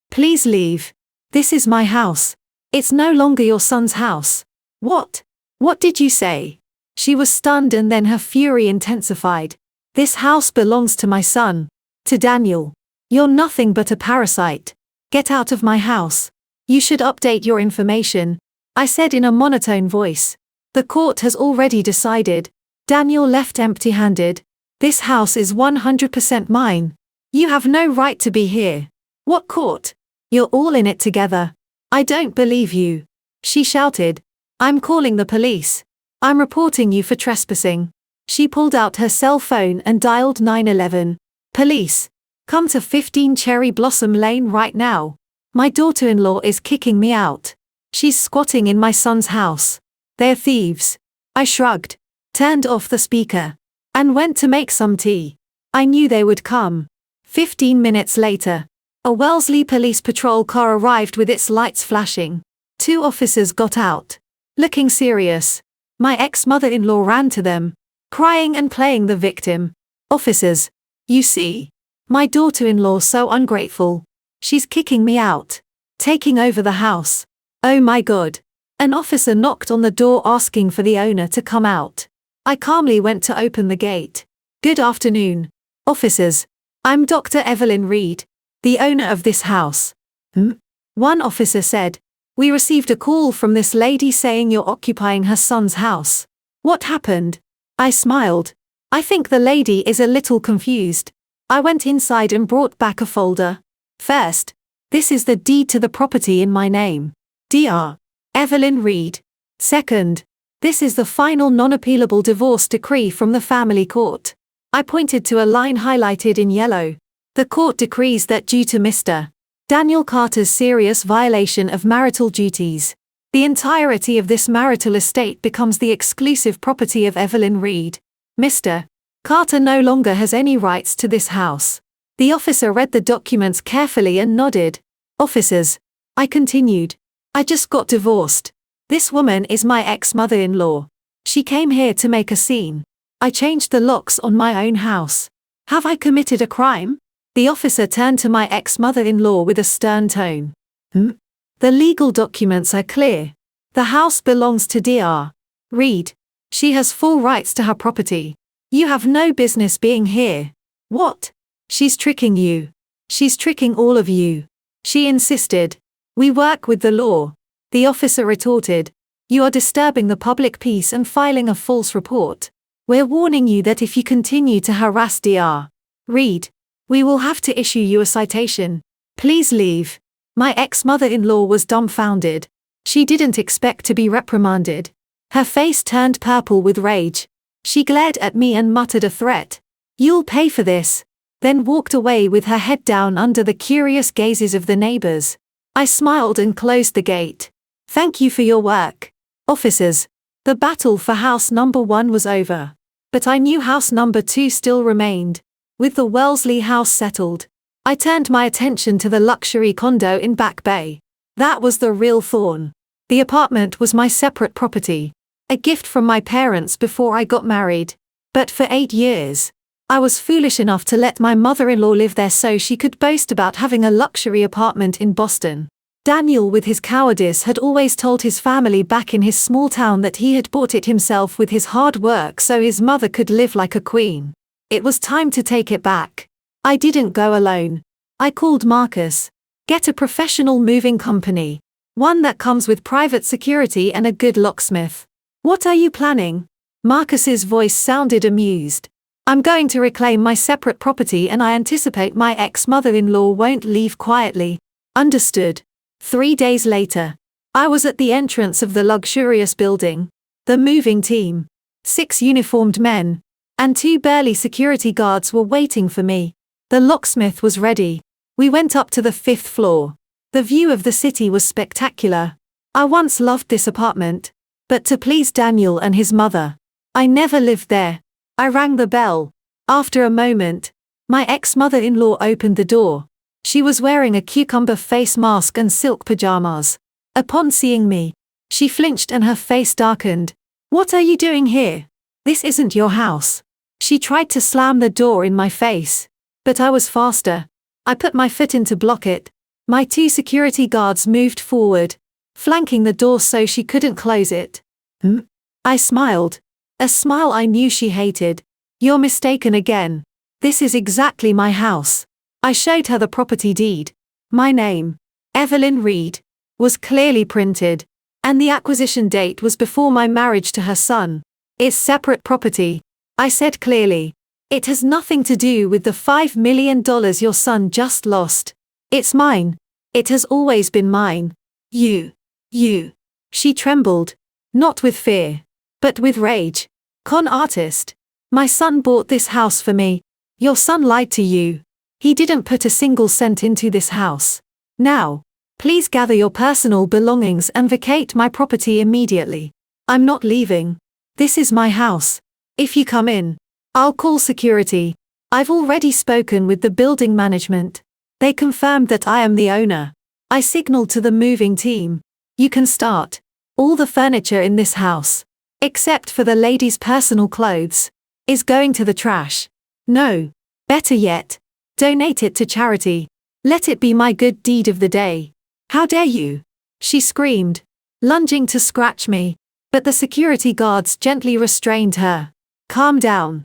Speaker 1: Please leave. This is my house. It's no longer your son's house. What? What did you say? She was stunned and then her fury intensified. This house belongs to my son. To Daniel. You're nothing but a parasite. Get out of my house. You should update your information, I said in a monotone voice. The court has already decided. Daniel left empty-handed. This house is 100% mine. You have no right to be here. What court? You're all in it together. I don't believe you. She shouted. I'm calling the police. I'm reporting you for trespassing. She pulled out her cell phone and dialed 911. Police. Come to 15 Cherry Blossom Lane right now. My daughter-in-law is kicking me out. She's squatting in my son's house. They're thieves. I shrugged, turned off the speaker, and went to make some tea. I knew they would come. 15 minutes later, a Wellesley police patrol car arrived with its lights flashing. 2 officers got out. Looking serious, my ex-mother-in-law ran to them, crying and playing the victim. Officers, you see, my daughter-in-law's so ungrateful. She's kicking me out, taking over the house. Oh my God. An officer knocked on the door asking for the owner to come out. I calmly went to open the gate. Good afternoon, officers. I'm Dr. Evelyn Reed, the owner of this house. One officer said, we received a call from this lady saying you're occupying her son's house. What happened? I smiled. I think the lady is a little confused. I went inside and brought back a folder. First, this is the deed to the property in my name. Dr. Evelyn Reed. Second, this is the final non-appealable divorce decree from the family court. I pointed to a line highlighted in yellow. The court decrees that due to Mr. Daniel Carter's serious violation of marital duties, the entirety of this marital estate becomes the exclusive property of Evelyn Reed. Mr. Carter no longer has any rights to this house. The officer read the documents carefully and nodded. Officers, I continued. I just got divorced. This woman is my ex-mother-in-law. She came here to make a scene. I changed the locks on my own house. Have I committed a crime? The officer turned to my ex-mother-in-law with a stern tone. The legal documents are clear. The house belongs to Dr. Reed. She has full rights to her property. You have no business being here. What? She's tricking you. She's tricking all of you. She insisted. We work with the law. The officer retorted. You are disturbing the public peace and filing a false report. We're warning you that if you continue to harass Dr. Reed, we will have to issue you a citation. Please leave. My ex-mother-in-law was dumbfounded. She didn't expect to be reprimanded. Her face turned purple with rage. She glared at me and muttered a threat. You'll pay for this. Then walked away with her head down under the curious gazes of the neighbors. I smiled and closed the gate. Thank you for your work, officers. The battle for house number 1 was over. But I knew house number 2 still remained. With the Wellesley house settled, I turned my attention to the luxury condo in Back Bay. That was the real thorn. The apartment was my separate property, a gift from my parents before I got married. But for 8 years, I was foolish enough to let my mother-in-law live there so she could boast about having a luxury apartment in Boston. Daniel, with his cowardice, had always told his family back in his small town that he had bought it himself with his hard work so his mother could live like a queen. It was time to take it back. I didn't go alone. I called Marcus. Get a professional moving company. One that comes with private security and a good locksmith. What are you planning? Marcus's voice sounded amused. I'm going to reclaim my separate property and I anticipate my ex-mother-in-law won't leave quietly. Understood. 3 days later, I was at the entrance of the luxurious building. The moving team, 6 uniformed men, and 2 burly security guards were waiting for me. The locksmith was ready. We went up to the 5th floor. The view of the city was spectacular. I once loved this apartment, but to please Daniel and his mother, I never lived there. I rang the bell. After a moment, my ex-mother-in-law opened the door. She was wearing a cucumber face mask and silk pajamas. Upon seeing me, she flinched and her face darkened. What are you doing here? This isn't your house. She tried to slam the door in my face, but I was faster. I put my foot in to block it. My 2 security guards moved forward, flanking the door so she couldn't close it. I smiled. A smile I knew she hated. You're mistaken again. This is exactly my house. I showed her the property deed. My name, Evelyn Reed, was clearly printed, and the acquisition date was before my marriage to her son. It's separate property, I said clearly. It has nothing to do with the $5 million your son just lost. It's mine. It has always been mine. You. She trembled. Not with fear, but with rage. Con artist. My son bought this house for me. Your son lied to you. He didn't put a single cent into this house. Now, please gather your personal belongings and vacate my property immediately. I'm not leaving. This is my house. If you come in, I'll call security. I've already spoken with the building management. They confirmed that I am the owner. I signaled to the moving team. You can start. All the furniture in this house, except for the lady's personal clothes, is going to the trash. No. Better yet, donate it to charity. Let it be my good deed of the day. How dare you? She screamed, lunging to scratch me, but the security guards gently restrained her. Calm down.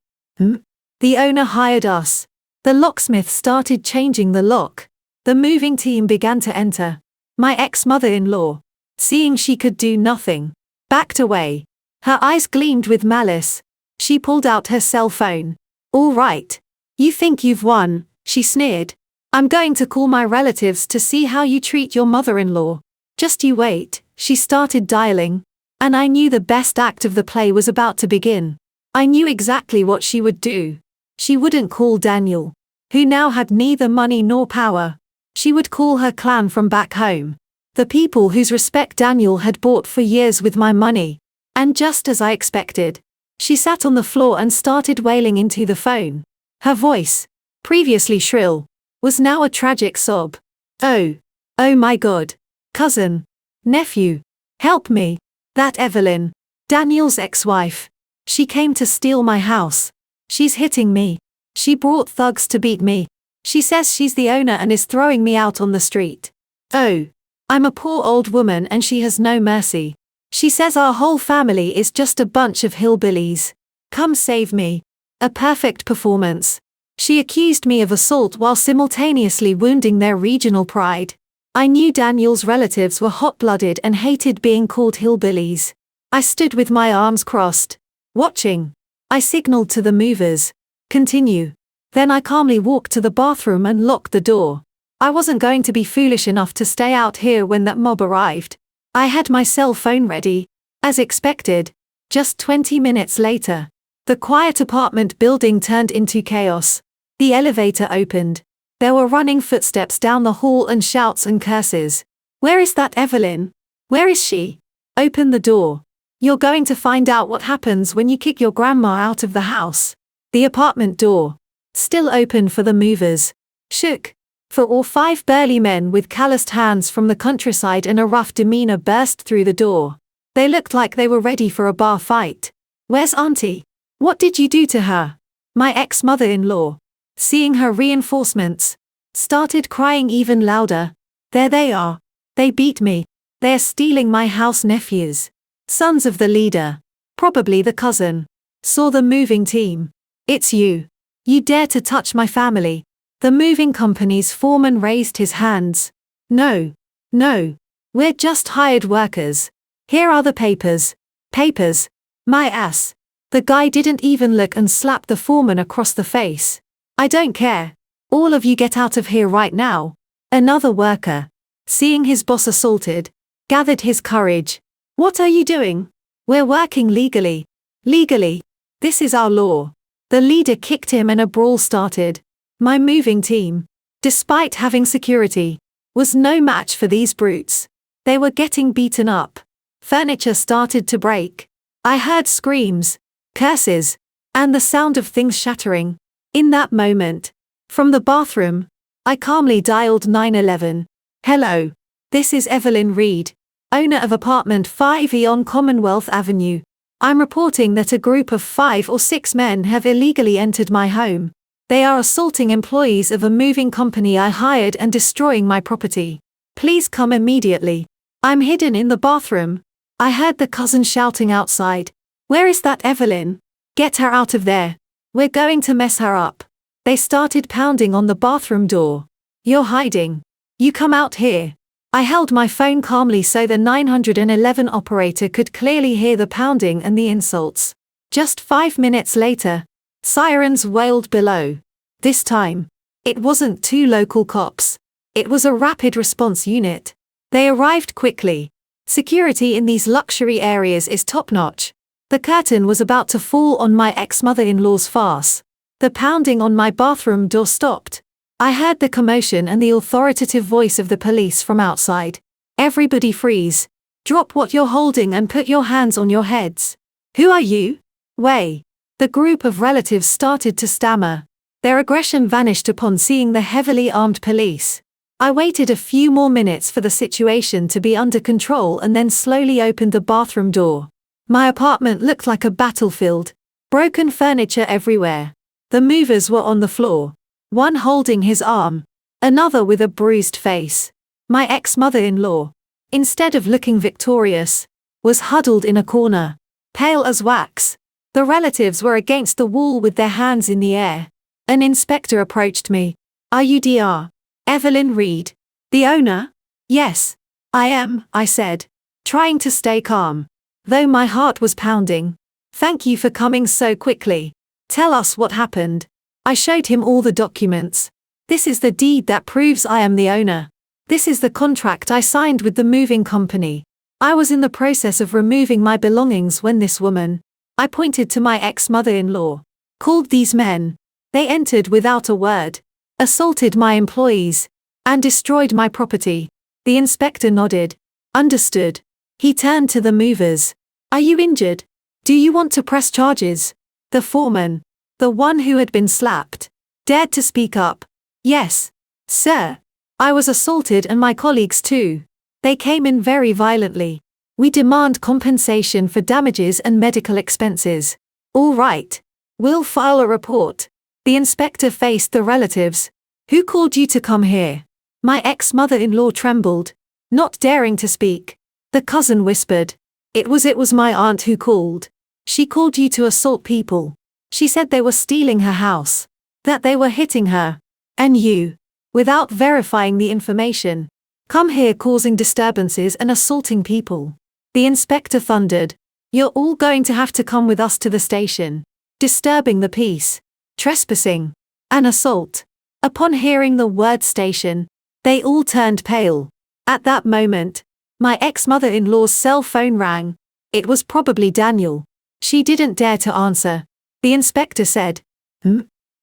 Speaker 1: The owner hired us. The locksmith started changing the lock. The moving team began to enter. My ex-mother-in-law, seeing she could do nothing, backed away. Her eyes gleamed with malice. She pulled out her cell phone. All right. You think you've won, she sneered. I'm going to call my relatives to see how you treat your mother-in-law. Just you wait. She started dialing, and I knew the best act of the play was about to begin. I knew exactly what she would do. She wouldn't call Daniel, who now had neither money nor power. She would call her clan from back home, the people whose respect Daniel had bought for years with my money. And just as I expected, she sat on the floor and started wailing into the phone. Her voice, previously shrill, was now a tragic sob. Oh my God. Cousin. Nephew. Help me. That Evelyn, Daniel's ex-wife. She came to steal my house. She's hitting me. She brought thugs to beat me. She says she's the owner and is throwing me out on the street. Oh. I'm a poor old woman and she has no mercy. She says our whole family is just a bunch of hillbillies. Come save me. A perfect performance. She accused me of assault while simultaneously wounding their regional pride. I knew Daniel's relatives were hot-blooded and hated being called hillbillies. I stood with my arms crossed, watching. I signaled to the movers. Continue. Then I calmly walked to the bathroom and locked the door. I wasn't going to be foolish enough to stay out here when that mob arrived. I had my cell phone ready. As expected. Just 20 minutes later, the quiet apartment building turned into chaos. The elevator opened. There were running footsteps down the hall and shouts and curses. Where is that Evelyn? Where is she? Open the door. You're going to find out what happens when you kick your grandma out of the house. The apartment door, still open for the movers, shook. For all 5 burly men with calloused hands from the countryside and a rough demeanor burst through the door. They looked like they were ready for a bar fight. Where's Auntie? What did you do to her? My ex-mother-in-law, seeing her reinforcements, started crying even louder. There they are. They beat me. They're stealing my house nephews. Sons of the leader. Probably the cousin. Saw the moving team. It's you. You dare to touch my family. The moving company's foreman raised his hands. No. No. We're just hired workers. Here are the papers. Papers. My ass. The guy didn't even look and slapped the foreman across the face. I don't care. All of you get out of here right now. Another worker, seeing his boss assaulted, gathered his courage. What are you doing? We're working legally. Legally. This is our law. The leader kicked him and a brawl started. My moving team, despite having security, was no match for these brutes. They were getting beaten up. Furniture started to break. I heard screams, curses, and the sound of things shattering. In that moment, from the bathroom, I calmly dialed 911. Hello. This is Evelyn Reed, owner of apartment 5E on Commonwealth Avenue. I'm reporting that a group of 5 or 6 men have illegally entered my home. They are assaulting employees of a moving company I hired and destroying my property. Please come immediately. I'm hidden in the bathroom. I heard the cousin shouting outside. Where is that Evelyn? Get her out of there. We're going to mess her up. They started pounding on the bathroom door. You're hiding. You come out here. I held my phone calmly so the 911 operator could clearly hear the pounding and the insults. Just 5 minutes later, sirens wailed below. This time, it wasn't 2 local cops. It was a rapid response unit. They arrived quickly. Security in these luxury areas is top-notch. The curtain was about to fall on my ex-mother-in-law's farce. The pounding on my bathroom door stopped. I heard the commotion and the authoritative voice of the police from outside. Everybody freeze. Drop what you're holding and put your hands on your heads. Who are you? Way. The group of relatives started to stammer. Their aggression vanished upon seeing the heavily armed police. I waited a few more minutes for the situation to be under control and then slowly opened the bathroom door. My apartment looked like a battlefield. Broken furniture everywhere. The movers were on the floor. One holding his arm. Another with a bruised face. My ex-mother-in-law, instead of looking victorious, was huddled in a corner, pale as wax. The relatives were against the wall with their hands in the air. An inspector approached me. Are you Dr. Evelyn Reed, the owner? Yes, I am, I said, trying to stay calm, though my heart was pounding. Thank you for coming so quickly. Tell us what happened. I showed him all the documents. This is the deed that proves I am the owner. This is the contract I signed with the moving company. I was in the process of removing my belongings when this woman, I pointed to my ex-mother-in-law, called these men. They entered without a word, assaulted my employees, and destroyed my property. The inspector nodded. Understood. He turned to the movers. Are you injured? Do you want to press charges? The foreman, the one who had been slapped, dared to speak up. Yes, sir. I was assaulted and my colleagues too. They came in very violently. We demand compensation for damages and medical expenses. All right. We'll file a report. The inspector faced the relatives. Who called you to come here? My ex-mother-in-law trembled, not daring to speak. The cousin whispered. It was my aunt who called. She called you to assault people. She said they were stealing her house. that they were hitting her. And you, without verifying the information, come here causing disturbances and assaulting people. The inspector thundered. You're all going to have to come with us to the station. Disturbing the peace, trespassing, and assault. Upon hearing the word station, they all turned pale. At that moment, my ex-mother-in-law's cell phone rang. It was probably Daniel. She didn't dare to answer. The inspector said,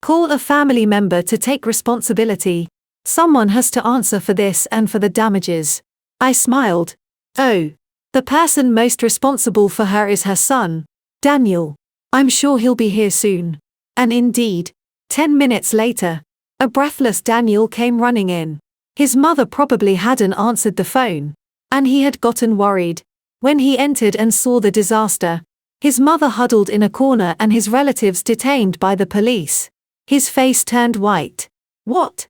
Speaker 1: Call a family member to take responsibility. Someone has to answer for this and for the damages. I smiled. Oh, the person most responsible for her is her son, Daniel. I'm sure he'll be here soon. And indeed, 10 minutes later, a breathless Daniel came running in. His mother probably hadn't answered the phone, and he had gotten worried. When he entered and saw the disaster, his mother huddled in a corner and his relatives detained by the police. His face turned white. What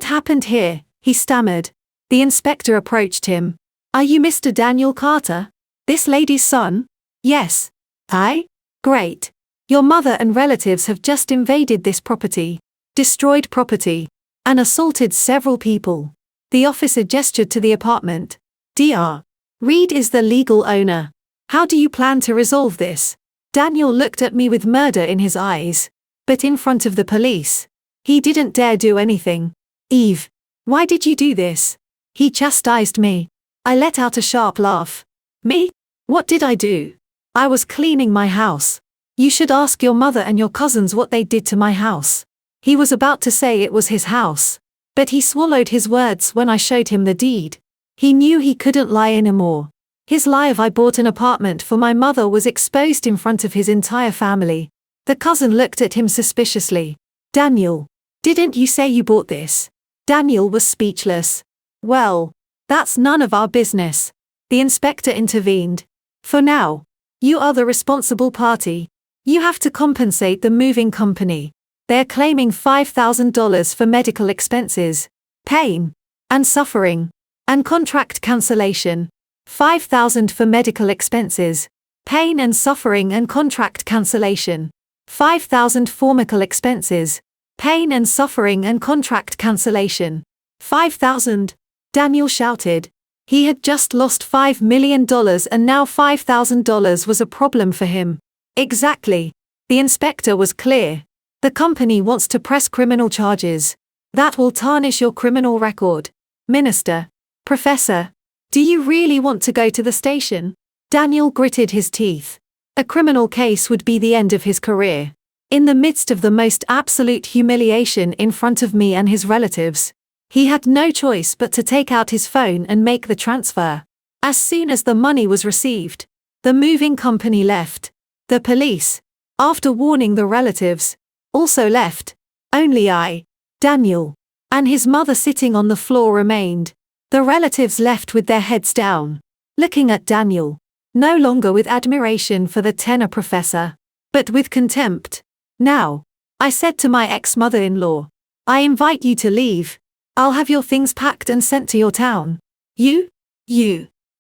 Speaker 1: happened here? He stammered. The inspector approached him. Are you Mr. Daniel Carter? This lady's son? Yes. I? Great. Your mother and relatives have just invaded this property, destroyed property, and assaulted several people. The officer gestured to the apartment. Dr. Reed is the legal owner. How do you plan to resolve this? Daniel looked at me with murder in his eyes. But in front of the police, he didn't dare do anything. Eve, why did you do this? He chastised me. I let out a sharp laugh. Me? What did I do? I was cleaning my house. You should ask your mother and your cousins what they did to my house. He was about to say it was his house, but he swallowed his words when I showed him the deed. He knew he couldn't lie anymore. His lie of I bought an apartment for my mother was exposed in front of his entire family. The cousin looked at him suspiciously. Daniel, didn't you say you bought this? Daniel was speechless. Well, that's none of our business. The inspector intervened. For now, you are the responsible party. You have to compensate the moving company. They're claiming $5,000 for medical expenses, pain, and suffering, and contract cancellation. $5,000 for medical expenses, pain and suffering and contract cancellation. $5,000 for medical expenses, pain and suffering and contract cancellation. $5,000, Daniel shouted. He had just lost $5 million and now $5,000 was a problem for him. Exactly. The inspector was clear. The company wants to press criminal charges. That will tarnish your criminal record. Minister. Professor. Do you really want to go to the station? Daniel gritted his teeth. A criminal case would be the end of his career. In the midst of the most absolute humiliation in front of me and his relatives, he had no choice but to take out his phone and make the transfer. As soon as the money was received, the moving company left. The police, after warning the relatives, also left. Only I, Daniel, and his mother sitting on the floor remained. The relatives left with their heads down, looking at Daniel, no longer with admiration for the tenor professor, but with contempt. Now, I said to my ex-mother-in-law, I invite you to leave. I'll have your things packed and sent to your town. You.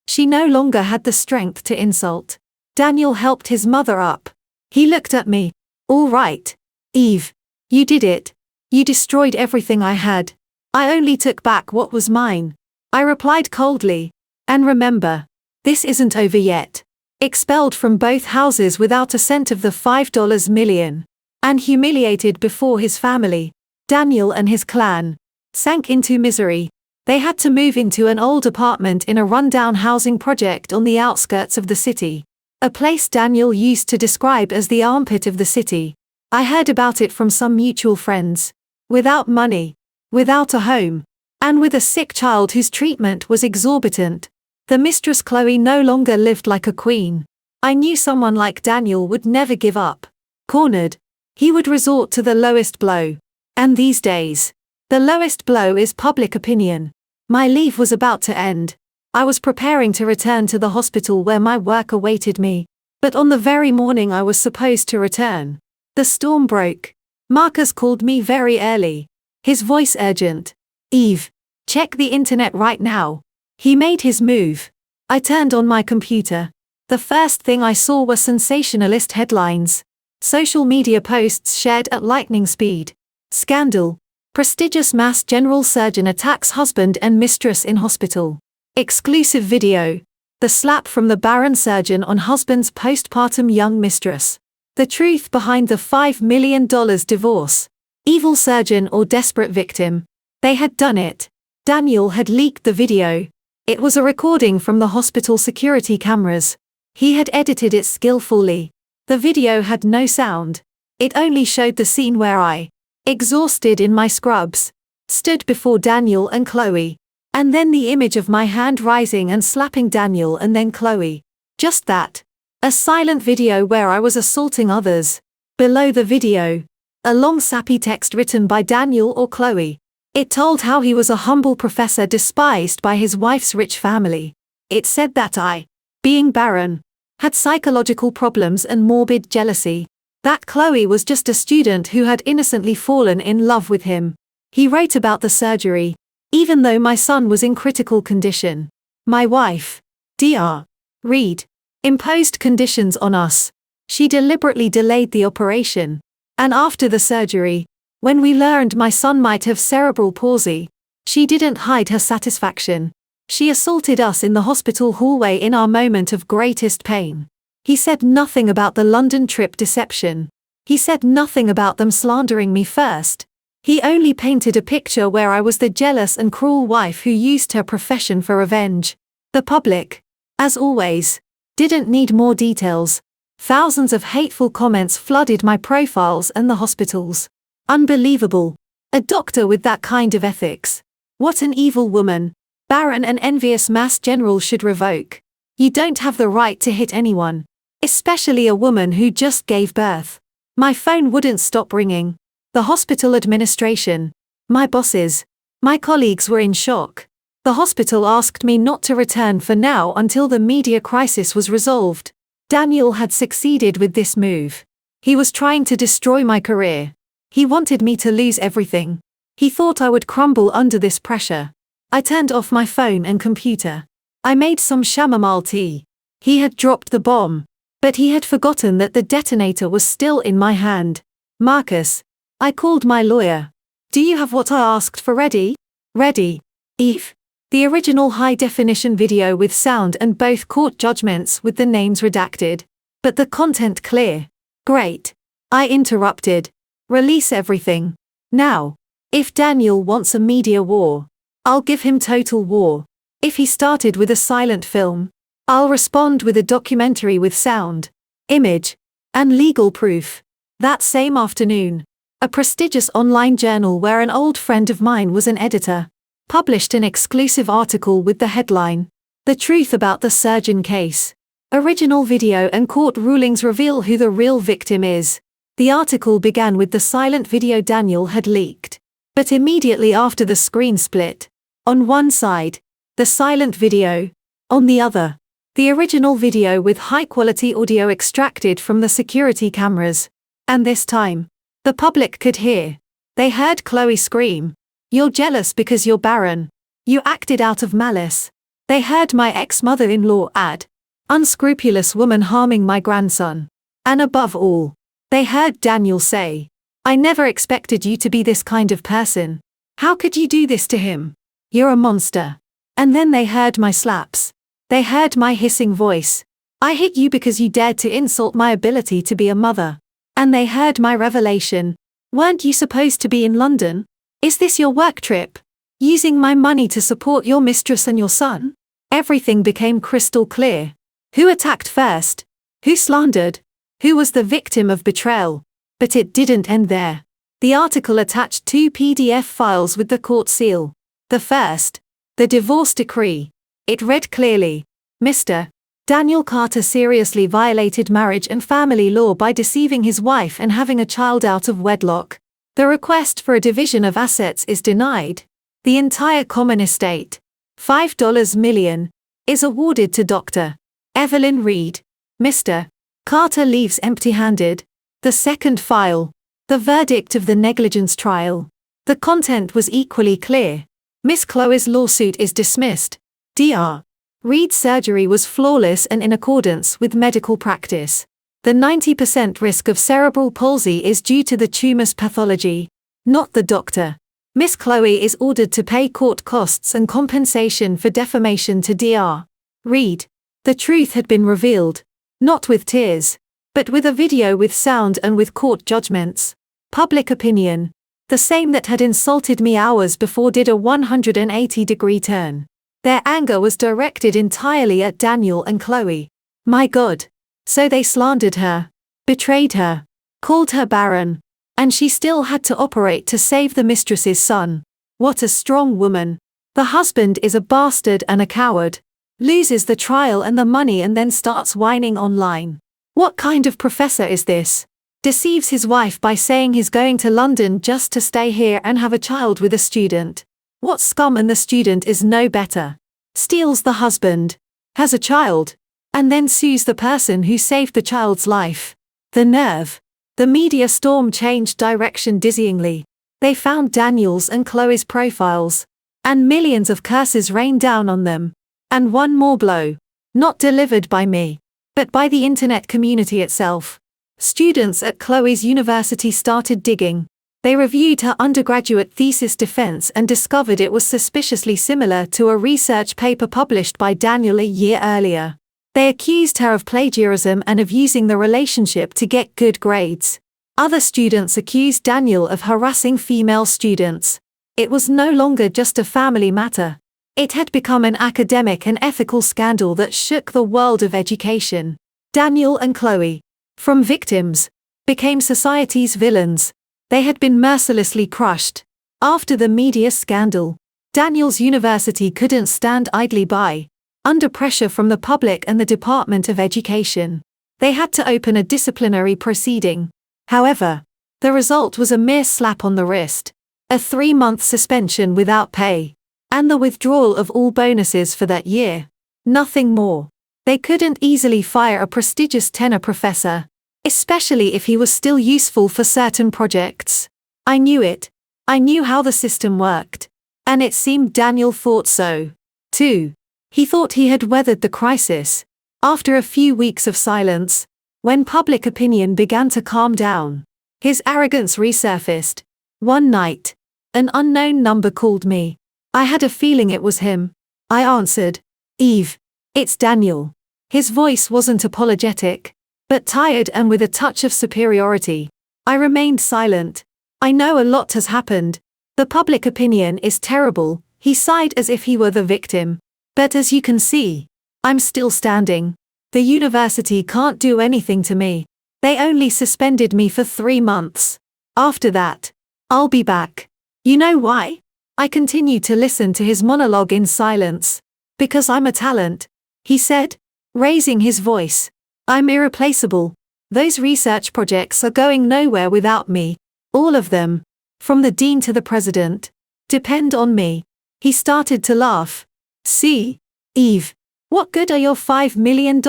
Speaker 1: She no longer had the strength to insult. Daniel helped his mother up. He looked at me. All right. Eve, you did it. You destroyed everything I had. I only took back what was mine. I replied coldly. And remember, this isn't over yet. Expelled from both houses without a cent of the $5 million. And humiliated before his family, Daniel and his clan sank into misery. They had to move into an old apartment in a rundown housing project on the outskirts of the city. A place Daniel used to describe as the armpit of the city. I heard about it from some mutual friends. Without money, without a home, and with a sick child whose treatment was exorbitant. The mistress Chloe no longer lived like a queen. I knew someone like Daniel would never give up. Cornered, he would resort to the lowest blow. And these days, the lowest blow is public opinion. My leave was about to end. I was preparing to return to the hospital where my work awaited me. But on the very morning I was supposed to return, the storm broke. Marcus called me very early. His voice urgent. Eve, check the internet right now. He made his move. I turned on my computer. The first thing I saw were sensationalist headlines. Social media posts shared at lightning speed. Scandal. Prestigious Mass General Surgeon attacks husband and mistress in hospital. Exclusive video. The slap from the barren surgeon on husband's postpartum young mistress. The truth behind the $5 million divorce. Evil surgeon or desperate victim. They had done it. Daniel had leaked the video. It was a recording from the hospital security cameras. He had edited it skillfully. The video had no sound. It only showed the scene where I, exhausted in my scrubs, stood before Daniel and Chloe. And then the image of my hand rising and slapping Daniel and then Chloe. Just that. A silent video where I was assaulting others. Below the video, a long sappy text written by Daniel or Chloe. It told how he was a humble professor despised by his wife's rich family. It said that I, being barren, had psychological problems and morbid jealousy. That Chloe was just a student who had innocently fallen in love with him. He wrote about the surgery, even though my son was in critical condition. My wife, Dr. Reed, imposed conditions on us. She deliberately delayed the operation. And after the surgery, when we learned my son might have cerebral palsy, she didn't hide her satisfaction. She assaulted us in the hospital hallway in our moment of greatest pain. He said nothing about the London trip deception. He said nothing about them slandering me first. He only painted a picture where I was the jealous and cruel wife who used her profession for revenge. The public, as always, didn't need more details. Thousands of hateful comments flooded my profiles and the hospitals. Unbelievable. A doctor with that kind of ethics. What an evil woman. Barren and envious Mass General should revoke. You don't have the right to hit anyone. Especially a woman who just gave birth. My phone wouldn't stop ringing. The hospital administration, my bosses, my colleagues were in shock. The hospital asked me not to return for now until the media crisis was resolved. Daniel had succeeded with this move. He was trying to destroy my career. He wanted me to lose everything. He thought I would crumble under this pressure. I turned off my phone and computer. I made some chamomile tea. He had dropped the bomb. But he had forgotten that the detonator was still in my hand. Marcus. I called my lawyer. Do you have what I asked for ready? Ready. Eve. The original high-definition video with sound and both court judgments with the names redacted. But the content clear. Great. I interrupted. Release everything. Now. If Daniel wants a media war, I'll give him total war. If he started with a silent film, I'll respond with a documentary with sound, image, and legal proof. That same afternoon, a prestigious online journal where an old friend of mine was an editor, published an exclusive article with the headline, "The Truth About the Surgeon Case. Original video and court rulings reveal who the real victim is." The article began with the silent video Daniel had leaked. But immediately after the screen split. On one side, the silent video. On the other, the original video with high-quality audio extracted from the security cameras. And this time, the public could hear. They heard Chloe scream, "You're jealous because you're barren. You acted out of malice." They heard my ex-mother-in-law add, "Unscrupulous woman harming my grandson." And above all, they heard Daniel say, "I never expected you to be this kind of person. How could you do this to him? You're a monster." And then they heard my slaps. They heard my hissing voice. "I hit you because you dared to insult my ability to be a mother." And they heard my revelation. "Weren't you supposed to be in London? Is this your work trip? Using my money to support your mistress and your son?" Everything became crystal clear. Who attacked first? Who slandered? Who was the victim of betrayal? But it didn't end there. The article attached 2 PDF files with the court seal. The first, the divorce decree. It read clearly, "Mr. Daniel Carter seriously violated marriage and family law by deceiving his wife and having a child out of wedlock. The request for a division of assets is denied. The entire common estate, $5 million, is awarded to Dr. Evelyn Reed. Mr. Carter leaves empty-handed." The second file, the verdict of the negligence trial. The content was equally clear. Miss Chloe's lawsuit is dismissed. Dr. Reed's surgery was flawless and in accordance with medical practice. The 90% risk of cerebral palsy is due to the tumor's pathology. not the doctor. Miss Chloe is ordered to pay court costs and compensation for defamation to Dr. Reed. The truth had been revealed, not with tears, but with a video with sound and with court judgments. Public opinion, the same that had insulted me hours before, did a 180-degree turn. Their anger was directed entirely at Daniel and Chloe. My God. So they slandered her, betrayed her, called her barren, and she still had to operate to save the mistress's son. What a strong woman. The husband is a bastard and a coward, loses the trial and the money and then starts whining online. What kind of professor is this? Deceives his wife by saying he's going to London just to stay here and have a child with a student. What scum, and the student is no better. Steals the husband, has a child, and then sues the person who saved the child's life. The nerve. The media storm changed direction dizzyingly. They found Daniel's and Chloe's profiles, and millions of curses rained down on them. And one more blow. Not delivered by me, but by the internet community itself. Students at Chloe's university started digging. They reviewed her undergraduate thesis defense and discovered it was suspiciously similar to a research paper published by Daniel a year earlier. They accused her of plagiarism and of using the relationship to get good grades. Other students accused Daniel of harassing female students. It was no longer just a family matter. It had become an academic and ethical scandal that shook the world of education. Daniel and Chloe, from victims, became society's villains. They had been mercilessly crushed. After the media scandal, Daniel's university couldn't stand idly by. Under pressure from the public and the Department of Education, they had to open a disciplinary proceeding. However, the result was a mere slap on the wrist, a 3-month suspension without pay, and the withdrawal of all bonuses for that year. Nothing more. They couldn't easily fire a prestigious tenor professor, especially if he was still useful for certain projects. I knew it. I knew how the system worked. And it seemed Daniel thought so, too. He thought he had weathered the crisis. After a few weeks of silence, when public opinion began to calm down, his arrogance resurfaced. One night, an unknown number called me. I had a feeling it was him. I answered. Eve. It's Daniel. His voice wasn't apologetic, but tired and with a touch of superiority. I remained silent. I know a lot has happened. The public opinion is terrible. He sighed as if he were the victim. But as you can see, I'm still standing. The university can't do anything to me. They only suspended me for 3 months. After that, I'll be back. You know why? I continued to listen to his monologue in silence. Because I'm a talent, he said, raising his voice. I'm irreplaceable. Those research projects are going nowhere without me. All of them, from the dean to the president, depend on me. He started to laugh. See, Eve, what good are your $5 million?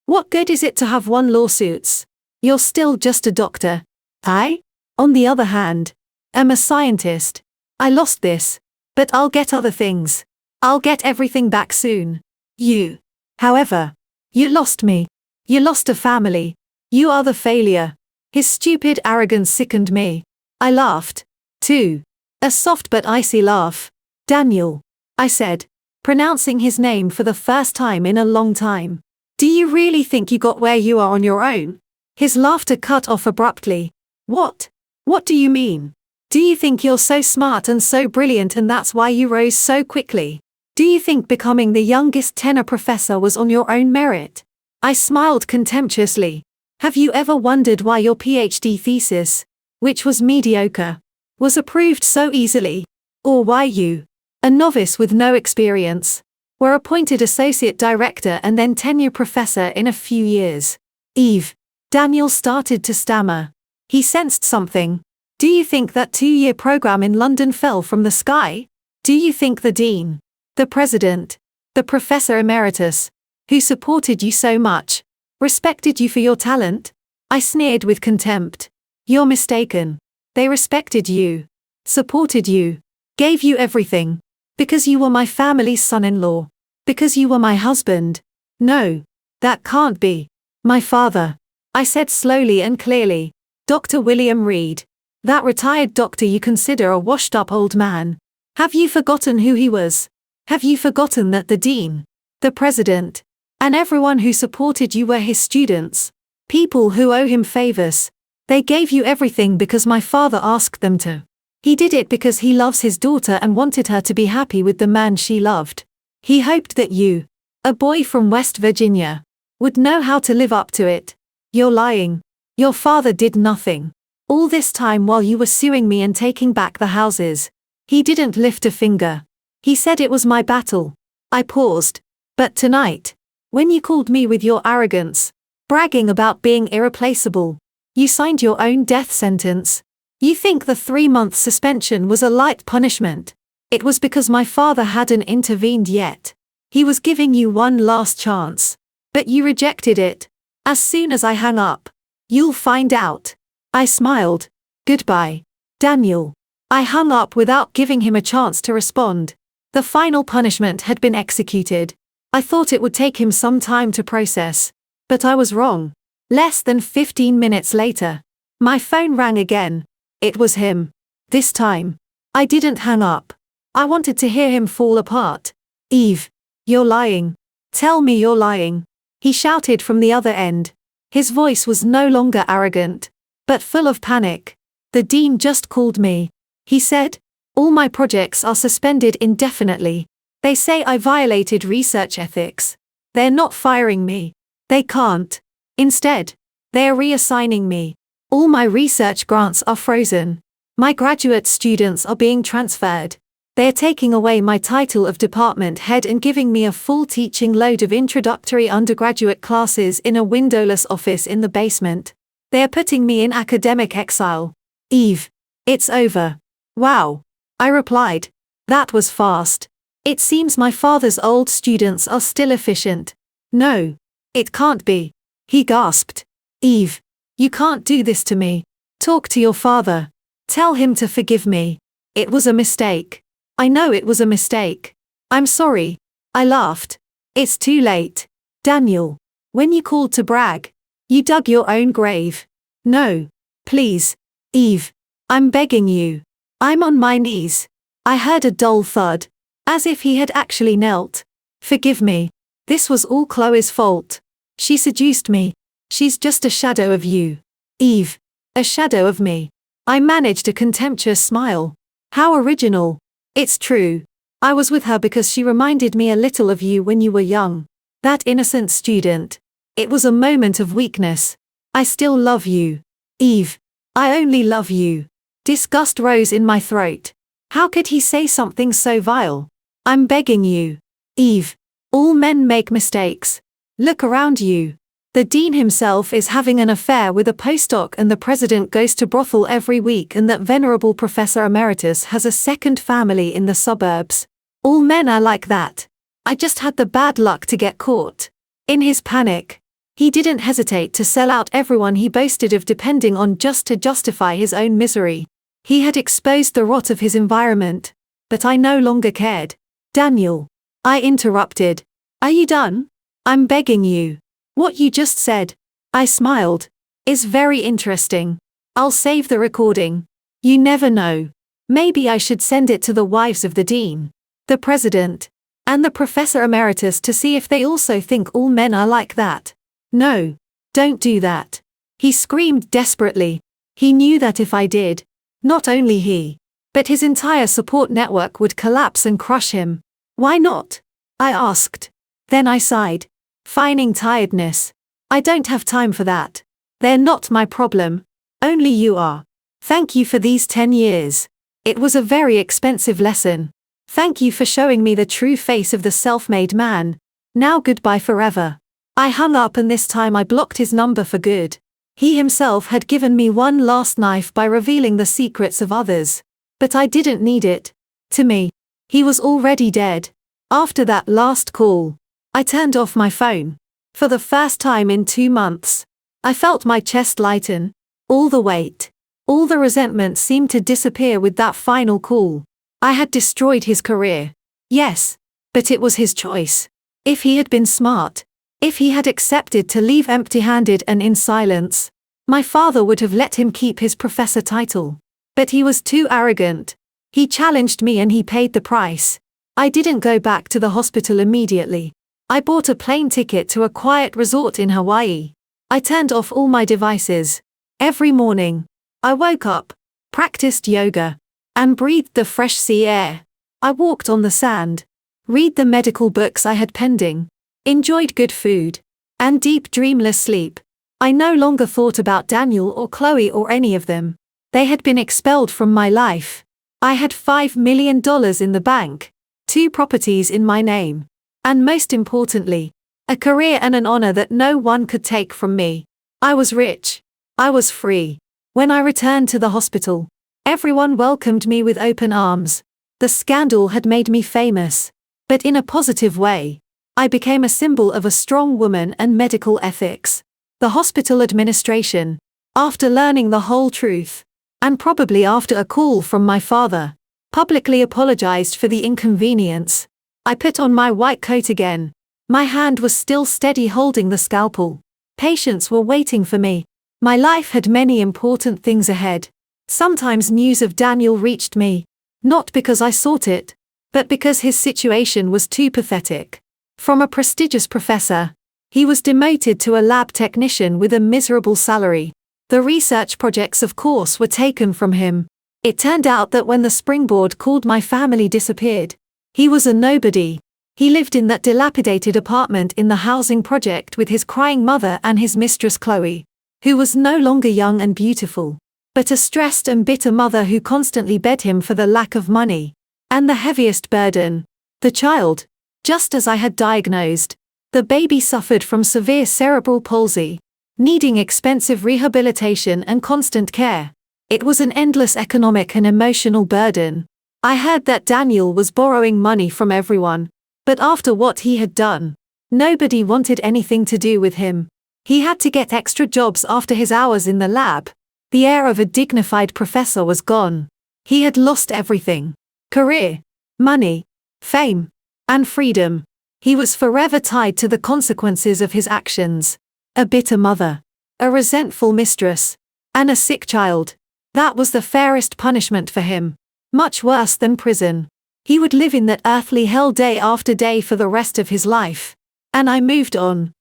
Speaker 1: What good is it to have won lawsuits? You're still just a doctor. I, on the other hand, am a scientist. I lost this, but I'll get other things. I'll get everything back soon. You, however, you lost me. You lost a family. You are the failure. His stupid arrogance sickened me. I laughed, too. A soft but icy laugh. Daniel, I said, pronouncing his name for the first time in a long time. Do you really think you got where you are on your own? His laughter cut off abruptly. What? What do you mean? Do you think you're so smart and so brilliant and that's why you rose so quickly? Do you think becoming the youngest tenor professor was on your own merit? I smiled contemptuously. Have you ever wondered why your PhD thesis, which was mediocre, was approved so easily? Or why you, a novice with no experience, were appointed associate director and then tenure professor in a few years? Eve. Daniel started to stammer. He sensed something. Do you think that 2-year program in London fell from the sky? Do you think the dean, the president, the professor emeritus, who supported you so much, respected you for your talent? I sneered with contempt. You're mistaken. They respected you, supported you, gave you everything, because you were my family's son-in-law, because you were my husband. No, that can't be. My father, I said slowly and clearly. Dr. William Reed. That retired doctor you consider a washed-up old man. Have you forgotten who he was? Have you forgotten that the dean, the president, and everyone who supported you were his students? People who owe him favors. They gave you everything because my father asked them to. He did it because he loves his daughter and wanted her to be happy with the man she loved. He hoped that you, a boy from West Virginia, would know how to live up to it. You're lying. Your father did nothing. All this time while you were suing me and taking back the houses. He didn't lift a finger. He said it was my battle. I paused. But tonight, when you called me with your arrogance, bragging about being irreplaceable, you signed your own death sentence. You think the 3-month suspension was a light punishment. It was because my father hadn't intervened yet. He was giving you one last chance. But you rejected it. As soon as I hang up, you'll find out. I smiled. Goodbye, Daniel. I hung up without giving him a chance to respond. The final punishment had been executed. I thought it would take him some time to process. But I was wrong. Less than 15 minutes later, my phone rang again. It was him. This time, I didn't hang up. I wanted to hear him fall apart. Eve, you're lying. Tell me you're lying. He shouted from the other end. His voice was no longer arrogant, but full of panic. The dean just called me. He said, all my projects are suspended indefinitely. They say I violated research ethics. They're not firing me. They can't. Instead, they are reassigning me. All my research grants are frozen. My graduate students are being transferred. They are taking away my title of department head and giving me a full teaching load of introductory undergraduate classes in a windowless office in the basement. They are putting me in academic exile. Eve, it's over. Wow. I replied. That was fast. It seems my father's old students are still efficient. No. It can't be. He gasped. Eve, you can't do this to me. Talk to your father. Tell him to forgive me. It was a mistake. I know it was a mistake. I'm sorry. I laughed. It's too late. Daniel, when you called to brag, you dug your own grave. No. Please. Eve, I'm begging you. I'm on my knees. I heard a dull thud, as if he had actually knelt. Forgive me. This was all Chloe's fault. She seduced me. She's just a shadow of you. Eve, a shadow of me. I managed a contemptuous smile. How original. It's true. I was with her because she reminded me a little of you when you were young. That innocent student. It was a moment of weakness. I still love you. Eve, I only love you. Disgust rose in my throat. How could he say something so vile? I'm begging you. Eve, all men make mistakes. Look around you. The dean himself is having an affair with a postdoc and the president goes to brothel every week and that venerable professor emeritus has a second family in the suburbs. All men are like that. I just had the bad luck to get caught. In his panic, he didn't hesitate to sell out everyone he boasted of depending on just to justify his own misery. He had exposed the rot of his environment. But I no longer cared. Daniel, I interrupted. Are you done? I'm begging you. What you just said, I smiled, is very interesting. I'll save the recording. You never know. Maybe I should send it to the wives of the dean, the president, and the professor emeritus to see if they also think all men are like that. No, don't do that. He screamed desperately. He knew that if I did, not only he, but his entire support network would collapse and crush him. Why not? I asked. Then I sighed, feigning tiredness. I don't have time for that. They're not my problem. Only you are. Thank you for these 10 years. It was a very expensive lesson. Thank you for showing me the true face of the self-made man. Now goodbye forever. I hung up and this time I blocked his number for good. He himself had given me one last knife by revealing the secrets of others. But I didn't need it. To me, he was already dead. After that last call, I turned off my phone. For the first time in 2 months, I felt my chest lighten. All the weight, all the resentment seemed to disappear with that final call. I had destroyed his career. Yes, but it was his choice. If he had been smart, if he had accepted to leave empty-handed and in silence, my father would have let him keep his professor title. But he was too arrogant. He challenged me and he paid the price. I didn't go back to the hospital immediately. I bought a plane ticket to a quiet resort in Hawaii. I turned off all my devices. Every morning, I woke up, practiced yoga, and breathed the fresh sea air. I walked on the sand, read the medical books I had pending, enjoyed good food, and deep dreamless sleep. I no longer thought about Daniel or Chloe or any of them. They had been expelled from my life. I had $5 million in the bank, 2 properties in my name, and most importantly, a career and an honor that no one could take from me. I was rich. I was free. When I returned to the hospital, everyone welcomed me with open arms. The scandal had made me famous, but in a positive way. I became a symbol of a strong woman and medical ethics. The hospital administration, after learning the whole truth, and probably after a call from my father, publicly apologized for the inconvenience. I put on my white coat again. My hand was still steady holding the scalpel. Patients were waiting for me. My life had many important things ahead. Sometimes news of Daniel reached me, not because I sought it, but because his situation was too pathetic. From a prestigious professor, he was demoted to a lab technician with a miserable salary. The research projects, of course, were taken from him. It turned out that when the springboard called my family disappeared, he was a nobody. He lived in that dilapidated apartment in the housing project with his crying mother and his mistress Chloe, who was no longer young and beautiful, but a stressed and bitter mother who constantly begged him for the lack of money. And the heaviest burden, the child. Just as I had diagnosed, the baby suffered from severe cerebral palsy, needing expensive rehabilitation and constant care. It was an endless economic and emotional burden. I heard that Daniel was borrowing money from everyone, but after what he had done, nobody wanted anything to do with him. He had to get extra jobs after his hours in the lab. The air of a dignified professor was gone. He had lost everything: career, money, fame, and freedom. He was forever tied to the consequences of his actions. A bitter mother, a resentful mistress, and a sick child. That was the fairest punishment for him. Much worse than prison. He would live in that earthly hell day after day for the rest of his life. And I moved on.